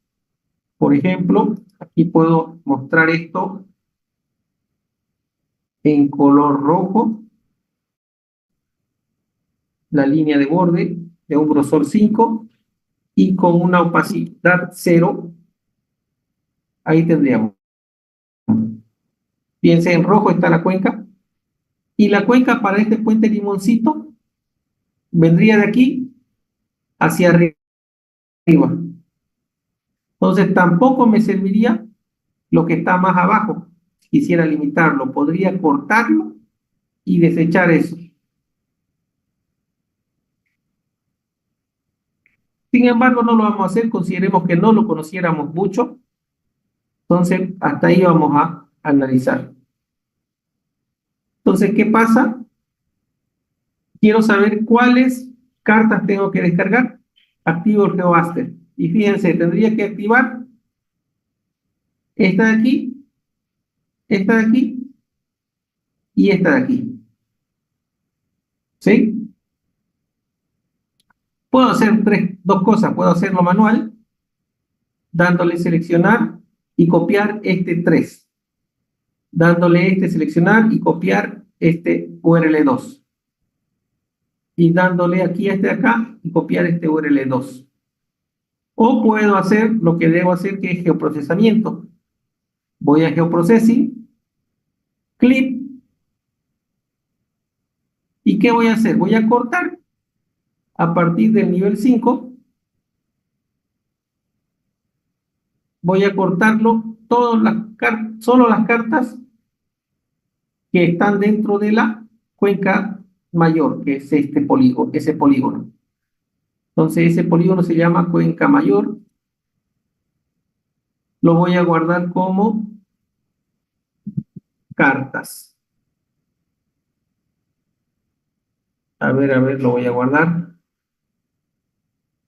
Por ejemplo, aquí puedo mostrar esto en color rojo, la línea de borde de un grosor 5 y con una opacidad 0. Ahí tendríamos. Fíjense, en rojo está la cuenca. Y la cuenca para este puente Limoncito vendría de aquí hacia arriba. Entonces tampoco me serviría lo que está más abajo. Si quisiera limitarlo, podría cortarlo y desechar eso. Sin embargo, no lo vamos a hacer, consideremos que no lo conociéramos mucho. Entonces, hasta ahí vamos a analizar. Entonces, ¿qué pasa? Quiero saber cuáles cartas tengo que descargar. Activo el GeoBuster. Y fíjense, tendría que activar esta de aquí, esta de aquí y esta de aquí. ¿Sí? Puedo hacer dos cosas. Puedo hacerlo manual, dándole seleccionar y copiar este 3. Dándole este seleccionar y copiar este URL2. Y dándole aquí a este de acá y copiar este URL2. O puedo hacer lo que debo hacer, que es geoprocesamiento. Voy a geoprocessing, clip, ¿y qué voy a hacer? Voy a cortar a partir del nivel 5, voy a cortarlo solo las cartas que están dentro de la cuenca mayor, que es este polígono, ese polígono. Entonces ese polígono se llama cuenca mayor. Lo voy a guardar como cartas. A ver, lo voy a guardar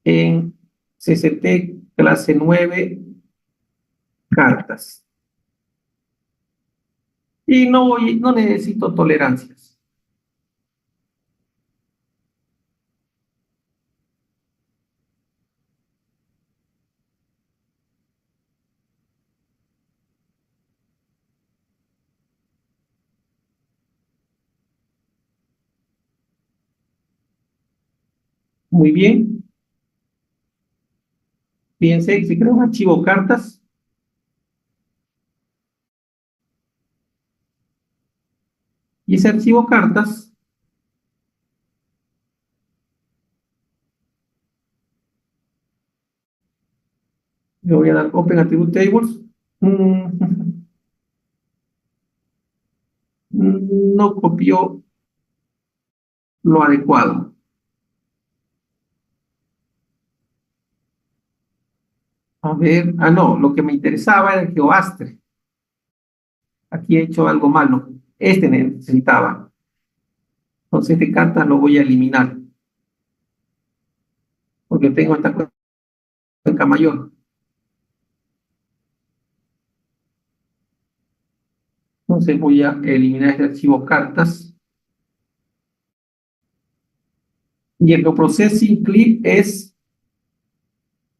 en CCT clase 9 cartas. Y no necesito tolerancias. Muy bien. Fíjense, si creo un archivo cartas, y ese archivo cartas le voy a dar Open Attribute Tables. No copió lo adecuado. A ver, no, lo que me interesaba era el GeoAstre. Aquí he hecho algo malo. Este necesitaba. Entonces, este cartas lo voy a eliminar. Porque tengo esta cuenca mayor. Entonces, voy a eliminar este archivo cartas. Y el processing clip es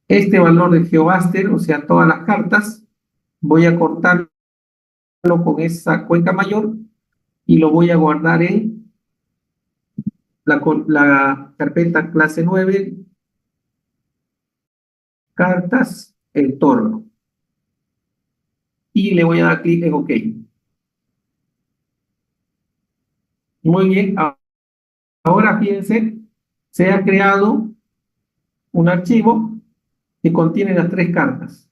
este valor de GeoAster, o sea, todas las cartas. Voy a cortarlo con esa cuenca mayor y lo voy a guardar en la carpeta clase 9, cartas, entorno. Y le voy a dar clic en OK. Muy bien. Ahora fíjense, se ha creado un archivo que contiene las tres cartas.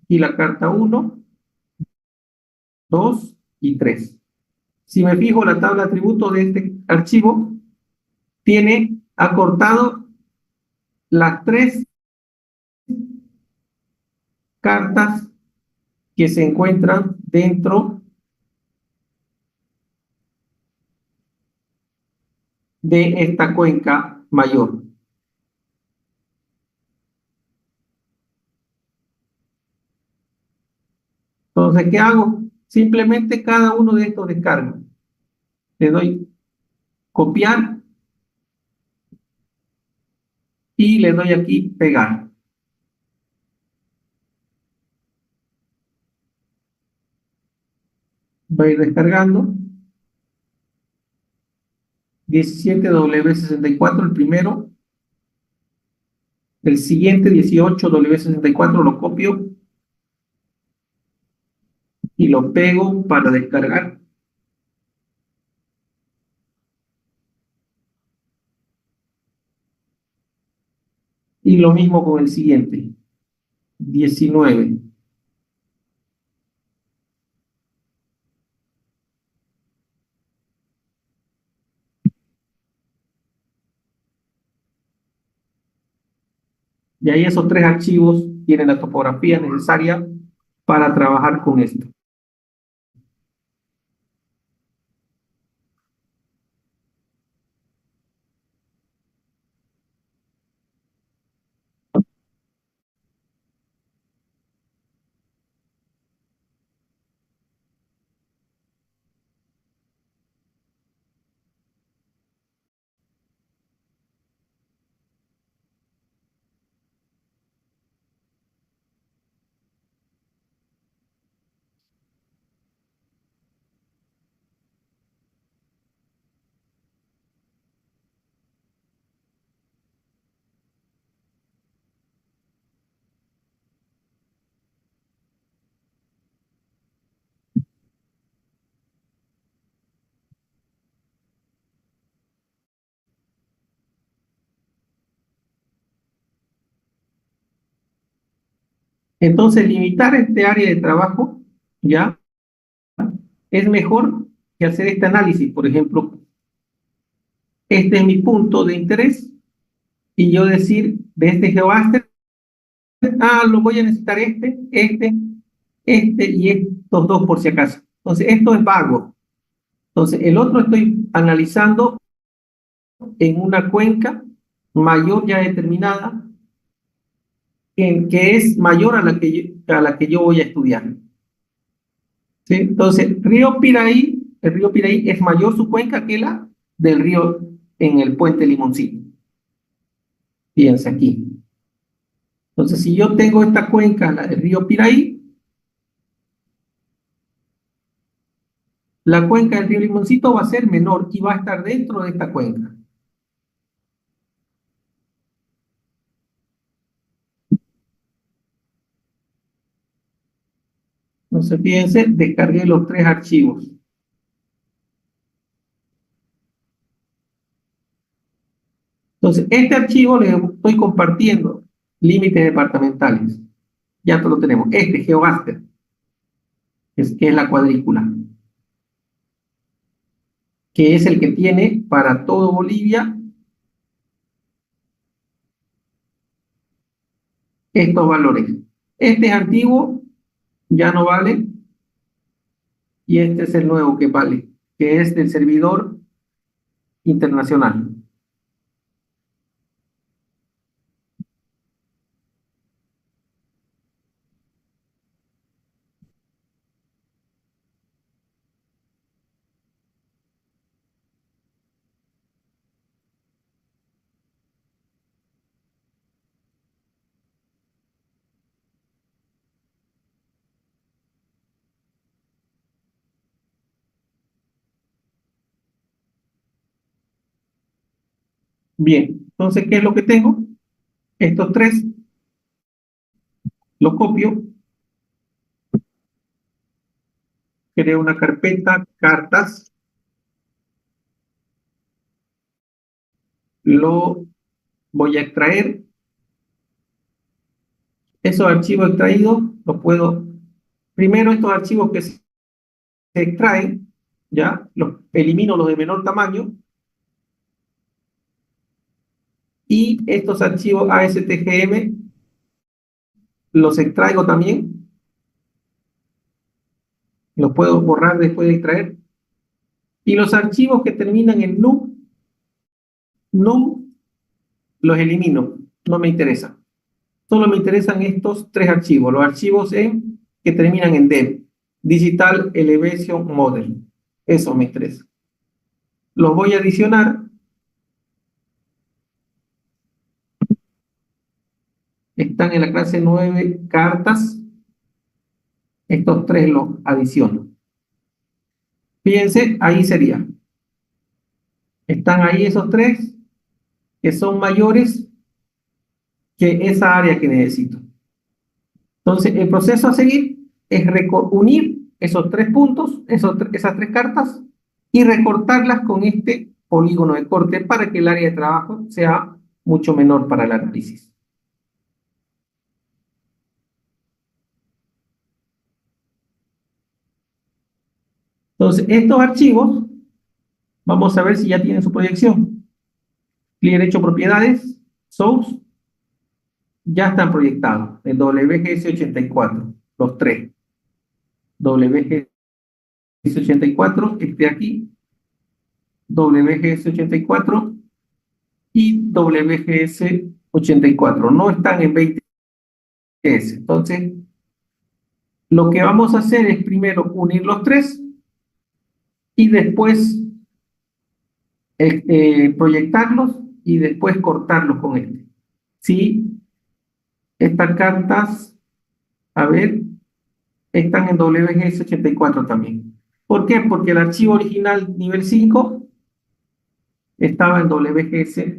Y la carta 1, 2 y 3. Si me fijo, la tabla de atributos de este archivo tiene acortado las tres cartas que se encuentran dentro de esta cuenca mayor. Entonces, ¿qué hago? Simplemente cada uno de estos descargo. le doy copiar y le doy aquí pegar. Va a ir descargando. 17W64 el primero. El siguiente 18W64 lo copio y lo pego para descargar. Y lo mismo con el siguiente. 19. Y ahí esos tres archivos tienen la topografía necesaria para trabajar con esto. Entonces, limitar este área de trabajo ya es mejor que hacer este análisis. Por ejemplo, este es mi punto de interés y yo decir de este GeoAster, lo voy a necesitar este y estos dos por si acaso. Entonces, esto es vago. Entonces, el otro estoy analizando en una cuenca mayor ya determinada, que es mayor a la que yo voy a estudiar. ¿Sí? Entonces, el río Piraí es mayor su cuenca que la del río en el puente Limoncito. Fíjense aquí. Entonces, si yo tengo esta cuenca, la del río Piraí, la cuenca del río Limoncito va a ser menor y va a estar dentro de esta cuenca. Entonces, fíjense, descargué los tres archivos. Entonces, este archivo le estoy compartiendo límites departamentales. Ya lo tenemos. Este, GeoGaster, que es la cuadrícula, que es el que tiene para todo Bolivia estos valores. Este es antiguo, ya no vale, y este es el nuevo que vale, que es del servidor internacional. Bien, entonces, ¿qué es lo que tengo? Estos tres los copio, creo una carpeta, cartas, lo voy a extraer. Esos archivos extraídos los puedo, primero estos archivos que se extraen, ya, los elimino los de menor tamaño, y estos archivos ASTGM los extraigo también, los puedo borrar después de extraer, y los archivos que terminan en num, los elimino, no me interesa. Solo me interesan estos tres archivos, los archivos que terminan en DEM, Digital Elevation Model. Eso me interesa. los voy a adicionar. Están en la clase 9 cartas. Estos tres los adiciono. Fíjense, ahí sería. Están ahí esos tres que son mayores que esa área que necesito. Entonces, el proceso a seguir es unir esos tres puntos, esas tres cartas, y recortarlas con este polígono de corte para que el área de trabajo sea mucho menor para el análisis. Entonces, estos archivos, vamos a ver si ya tienen su proyección. Clic derecho, propiedades, source, ya están proyectados, el WGS84, los tres. WGS84, este aquí, WGS84 y WGS84, no están en 20S. Entonces, lo que vamos a hacer es primero unir los tres y después proyectarlos y después cortarlos con este. Sí, estas cartas, a ver, están en WGS84 también. ¿Por qué? Porque el archivo original nivel 5 estaba en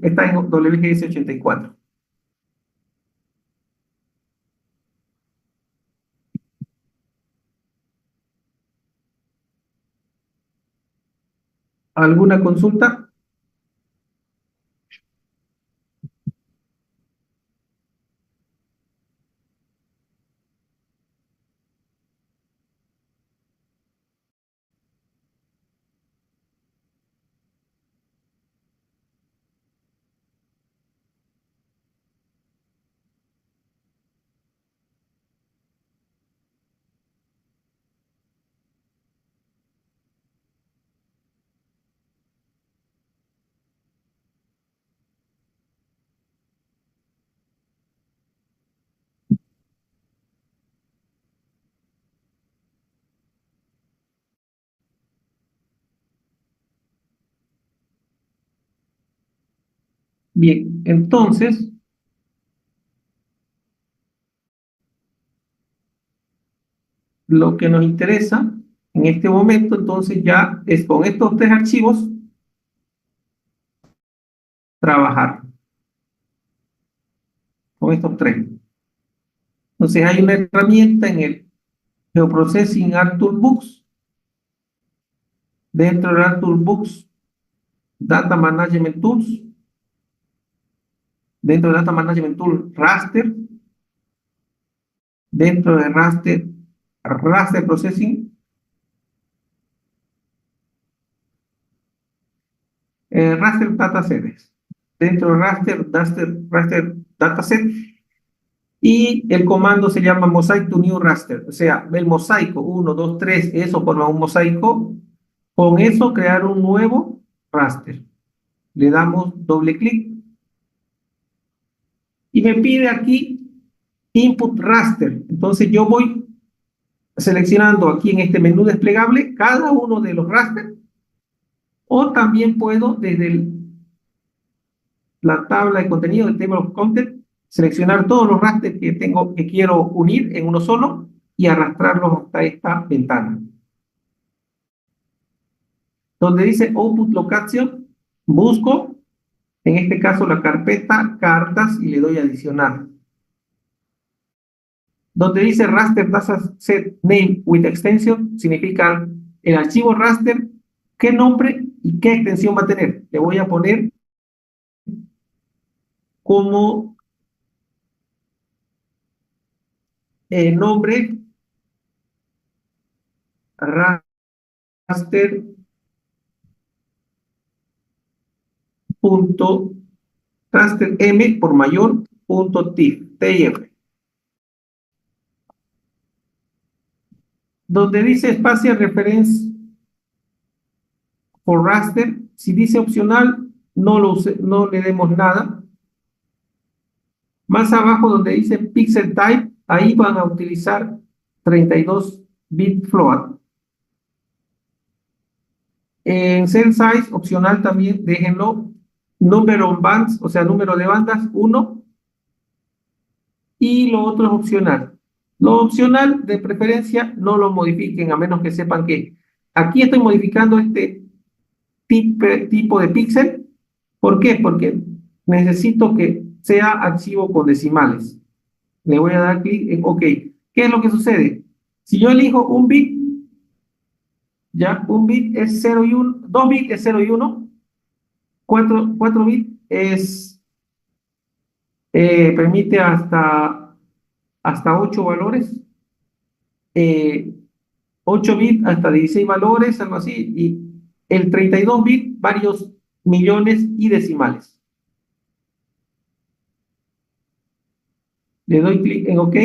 está en WGS84. ¿Alguna consulta? Bien, entonces, lo que nos interesa en este momento, entonces ya es con estos tres archivos trabajar, con estos tres. Entonces hay una herramienta en el Geoprocessing ArcToolBooks, dentro de ArcToolBooks Data Management Tools, dentro de Data Management Tool Raster, dentro de Raster Processing, Raster Datasets, dentro de Raster Dataset, y el comando se llama Mosaic to New Raster, o sea, el mosaico 1, 2, 3, eso forma un mosaico, con eso crear un nuevo raster. Le damos doble clic y me pide aquí Input Raster. Entonces yo voy seleccionando aquí en este menú desplegable cada uno de los rasters, o también puedo desde la tabla de contenido del Table of Content seleccionar todos los rasters que quiero unir en uno solo y arrastrarlos hasta esta ventana. Donde dice Output Location, busco, en este caso, la carpeta cartas y le doy a adicionar. Donde dice Raster Dataset Name with Extension, significa el archivo raster, qué nombre y qué extensión va a tener. Le voy a poner como nombre raster punto raster m por mayor punto TIFF. Donde dice Spatial Reference for Raster, si dice opcional, no le demos nada. Más abajo donde dice Pixel Type, ahí van a utilizar 32 bit float. En cell size, opcional también, déjenlo. Number of bands, o sea, número de bandas, 1. Y lo otro es opcional. Lo opcional, de preferencia, no lo modifiquen, a menos que sepan que aquí estoy modificando este tipo de píxel. ¿Por qué? Porque necesito que sea archivo con decimales. Le voy a dar clic en OK. ¿Qué es lo que sucede? Si yo elijo un bit, ya un bit es 0 y 1, 2 bits es 0 y 1, 4 bits es, permite hasta 8 valores, eh, 8 bits hasta 16 valores, algo así, y el 32 bits varios millones y decimales. Le doy clic en OK.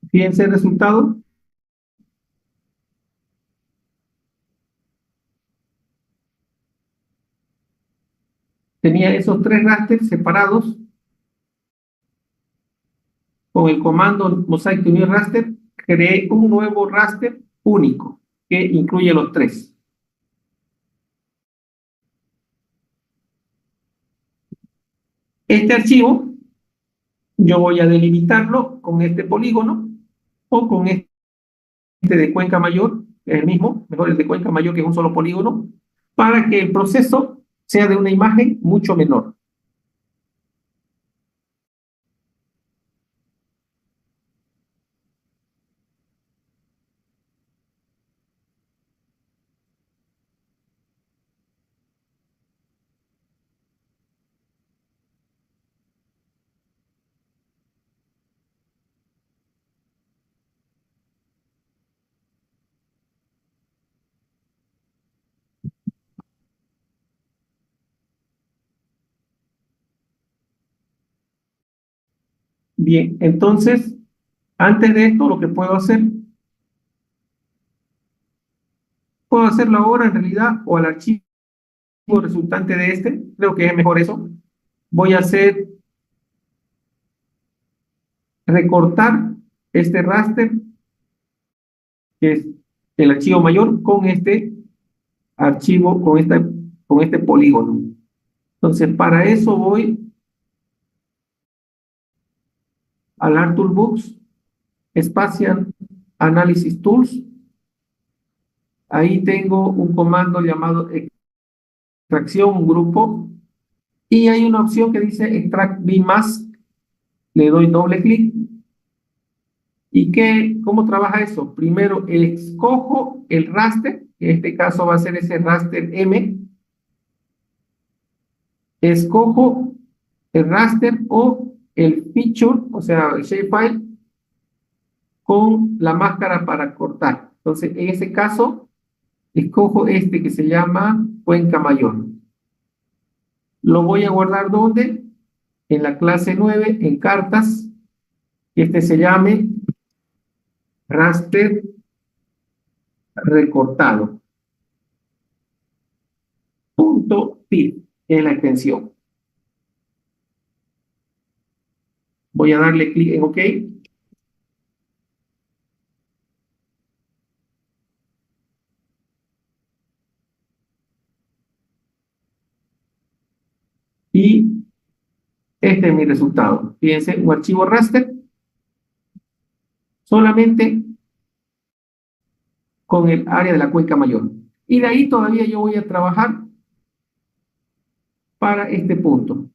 Fíjense el resultado. Tenía esos 3 rasters separados. Con el comando mosaic to new raster, creé un nuevo raster único que incluye los 3. Este archivo yo voy a delimitarlo con este polígono o con este de Cuenca Mayor, el mismo, mejor el de Cuenca Mayor, que es un solo polígono, para que el proceso sea de una imagen mucho menor. Bien, entonces, antes de esto, lo que puedo hacerlo ahora en realidad, o al archivo resultante de este, creo que es mejor eso. Voy a hacer recortar este raster, que es el archivo mayor, con este archivo, con este polígono. Entonces, para eso voy al Art Toolbox, Spatial Analysis Tools. Ahí tengo un comando llamado extracción, un grupo, y hay una opción que dice Extract Bmask. Le doy doble clic. ¿Y cómo trabaja eso? Primero escojo el raster, que en este caso va a ser ese raster M. Escojo el raster o el feature, o sea, el shapefile, con la máscara para cortar. Entonces, en ese caso, escojo este que se llama Cuenca Mayor. Lo voy a guardar ¿dónde? En la clase 9, en cartas, y este se llame raster recortado. .py es la extensión. Voy a darle clic en OK. Y este es mi resultado. Fíjense, un archivo raster solamente con el área de la cuenca mayor. Y de ahí todavía yo voy a trabajar para este punto.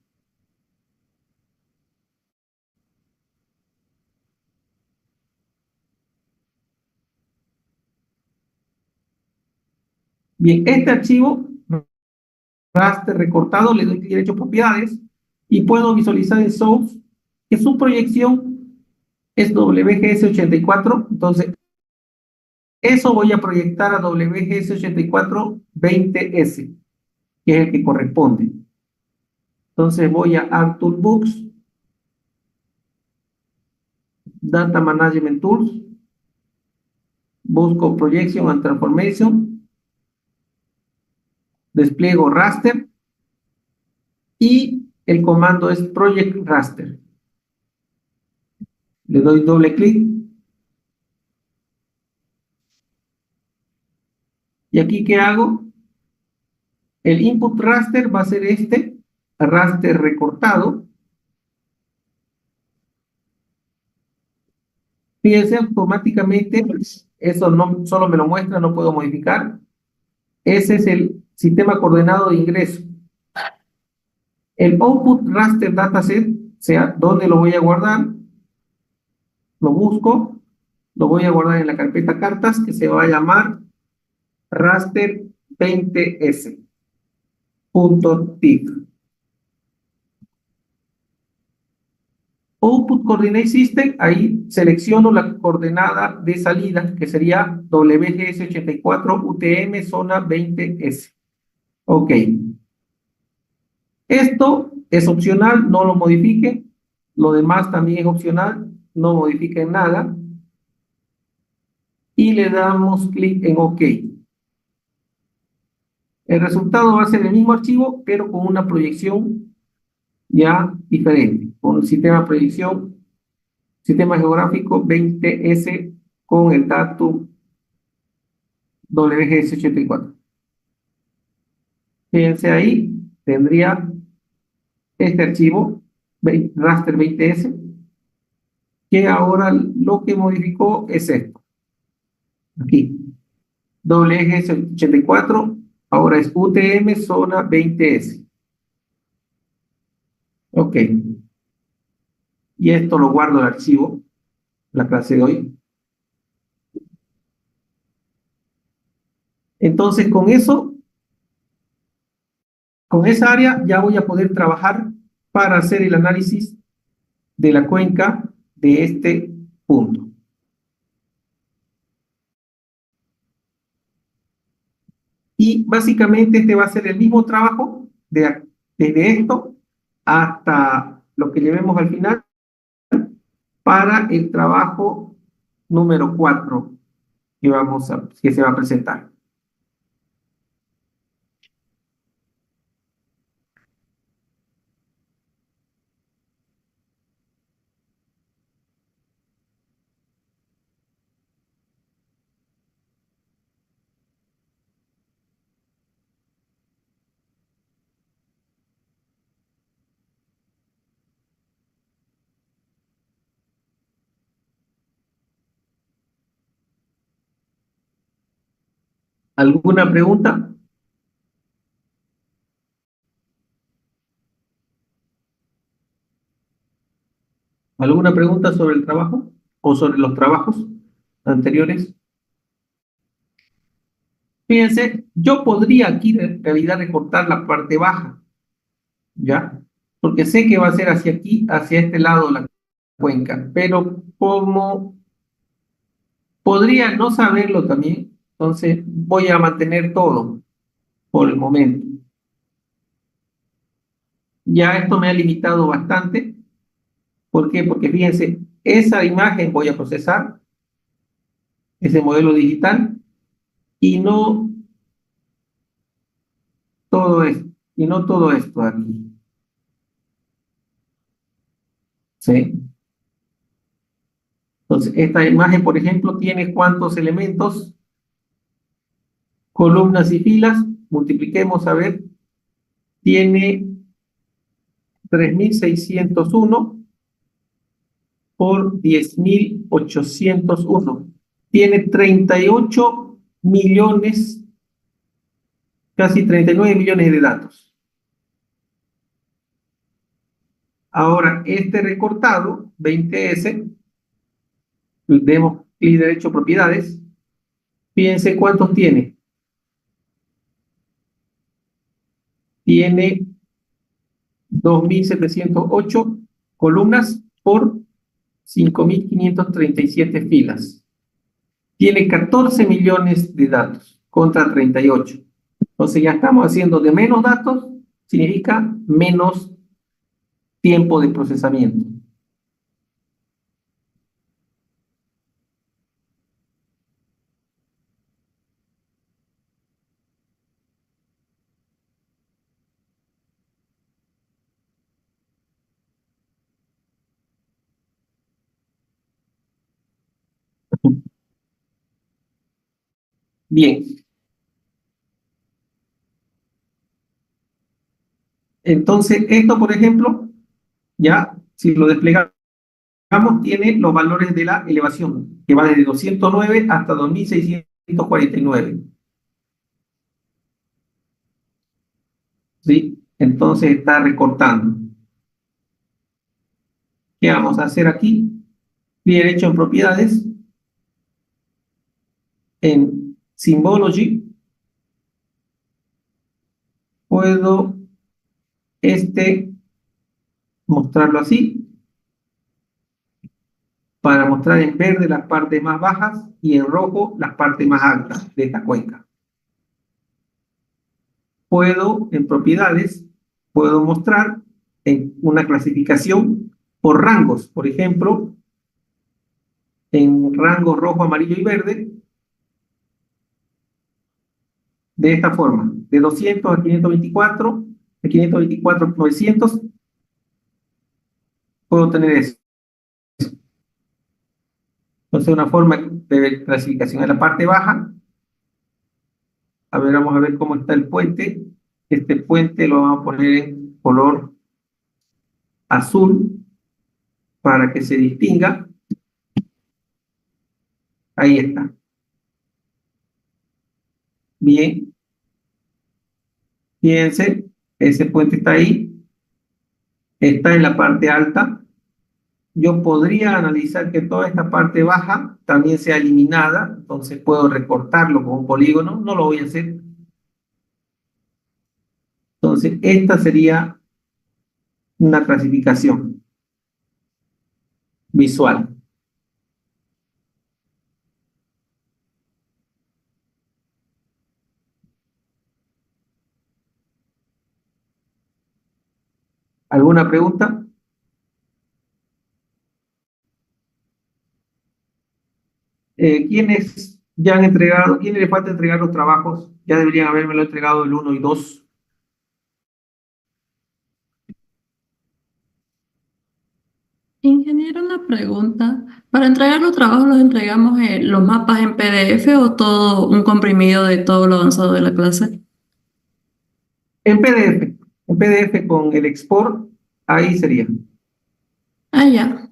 Bien, este archivo raster recortado, le doy derecho a propiedades y puedo visualizar en Source que su proyección es WGS84. Entonces, eso voy a proyectar a WGS84 20S, que es el que corresponde. Entonces voy a Art Toolbox, Data Management Tools, busco Projection and Transformation, despliego raster y el comando es Project Raster. Le doy doble clic. ¿Y aquí qué hago? El input raster va a ser este, raster recortado. Fíjense, automáticamente, eso no solo me lo muestra, no puedo modificar. Ese es el sistema coordenado de ingreso. El output raster dataset, o sea, ¿dónde lo voy a guardar? Lo busco, lo voy a guardar en la carpeta cartas que se va a llamar raster 20s.tif. Output Coordinate System, ahí selecciono la coordenada de salida, que sería WGS84 UTM zona 20S. Ok. Esto es opcional, no lo modifique. Lo demás también es opcional, no modifiquen nada. Y le damos clic en OK. El resultado va a ser el mismo archivo, pero con una proyección ya diferente, con el sistema de proyección, sistema geográfico 20S con el dato WGS84. Fíjense ahí, tendría este archivo, raster 20S, que ahora lo que modificó es esto. Aquí, WGS84, ahora es UTM zona 20S. Ok. Y esto lo guardo el archivo, la clase de hoy. Entonces, con eso, con esa área ya voy a poder trabajar para hacer el análisis de la cuenca de este punto. Y básicamente este va a ser el mismo trabajo desde esto hasta lo que llevemos al final para el trabajo número 4 que se va a presentar. ¿Alguna pregunta? ¿Alguna pregunta sobre el trabajo o sobre los trabajos anteriores? Fíjense, yo podría aquí en realidad recortar la parte baja, ¿ya? Porque sé que va a ser hacia aquí, hacia este lado de la cuenca, pero como podría no saberlo también, entonces voy a mantener todo por el momento. Ya esto me ha limitado bastante. ¿Por qué? Porque fíjense, esa imagen voy a procesar, ese modelo digital, y no todo esto, y no todo esto aquí. ¿Sí? Entonces, esta imagen, por ejemplo, tiene cuántos elementos, columnas y filas, multipliquemos a ver, tiene 3.601 por 10.801. Tiene 38 millones, casi 39 millones de datos. Ahora, este recortado, 20S, demos clic derecho propiedades, fíjense cuántos tiene. Tiene 2.708 columnas por 5.537 filas. Tiene 14 millones de datos contra 38. Entonces ya estamos haciendo de menos datos, significa menos tiempo de procesamiento. Bien, entonces esto, por ejemplo, ya, si lo desplegamos, tiene los valores de la elevación, que va desde 209 hasta 2649. ¿Sí? Entonces está recortando. ¿Qué vamos a hacer aquí? Clic derecho en propiedades, en Symbology, puedo mostrarlo así, para mostrar en verde las partes más bajas y en rojo las partes más altas de esta cuenca. Puedo, en propiedades, puedo mostrar en una clasificación por rangos. Por ejemplo, en rango rojo, amarillo y verde, de esta forma, de 200 a 524, de 524 a 900, puedo tener eso. Entonces, una forma de clasificación en la parte baja. A ver, vamos a ver cómo está el puente. Este puente lo vamos a poner en color azul para que se distinga. Ahí está. Bien, fíjense, ese puente está ahí, está en la parte alta. Yo podría analizar que toda esta parte baja también sea eliminada, entonces puedo recortarlo con un polígono, no lo voy a hacer. Entonces, esta sería una clasificación visual. ¿Alguna pregunta? ¿Quiénes ya han entregado, quiénes les falta entregar los trabajos? Ya deberían habérmelo entregado el 1 y 2. Ingeniero, una pregunta. Para entregar los trabajos, ¿los entregamos los mapas en PDF o todo un comprimido de todo lo avanzado de la clase? En PDF con el export, ahí sería. Ah, ya.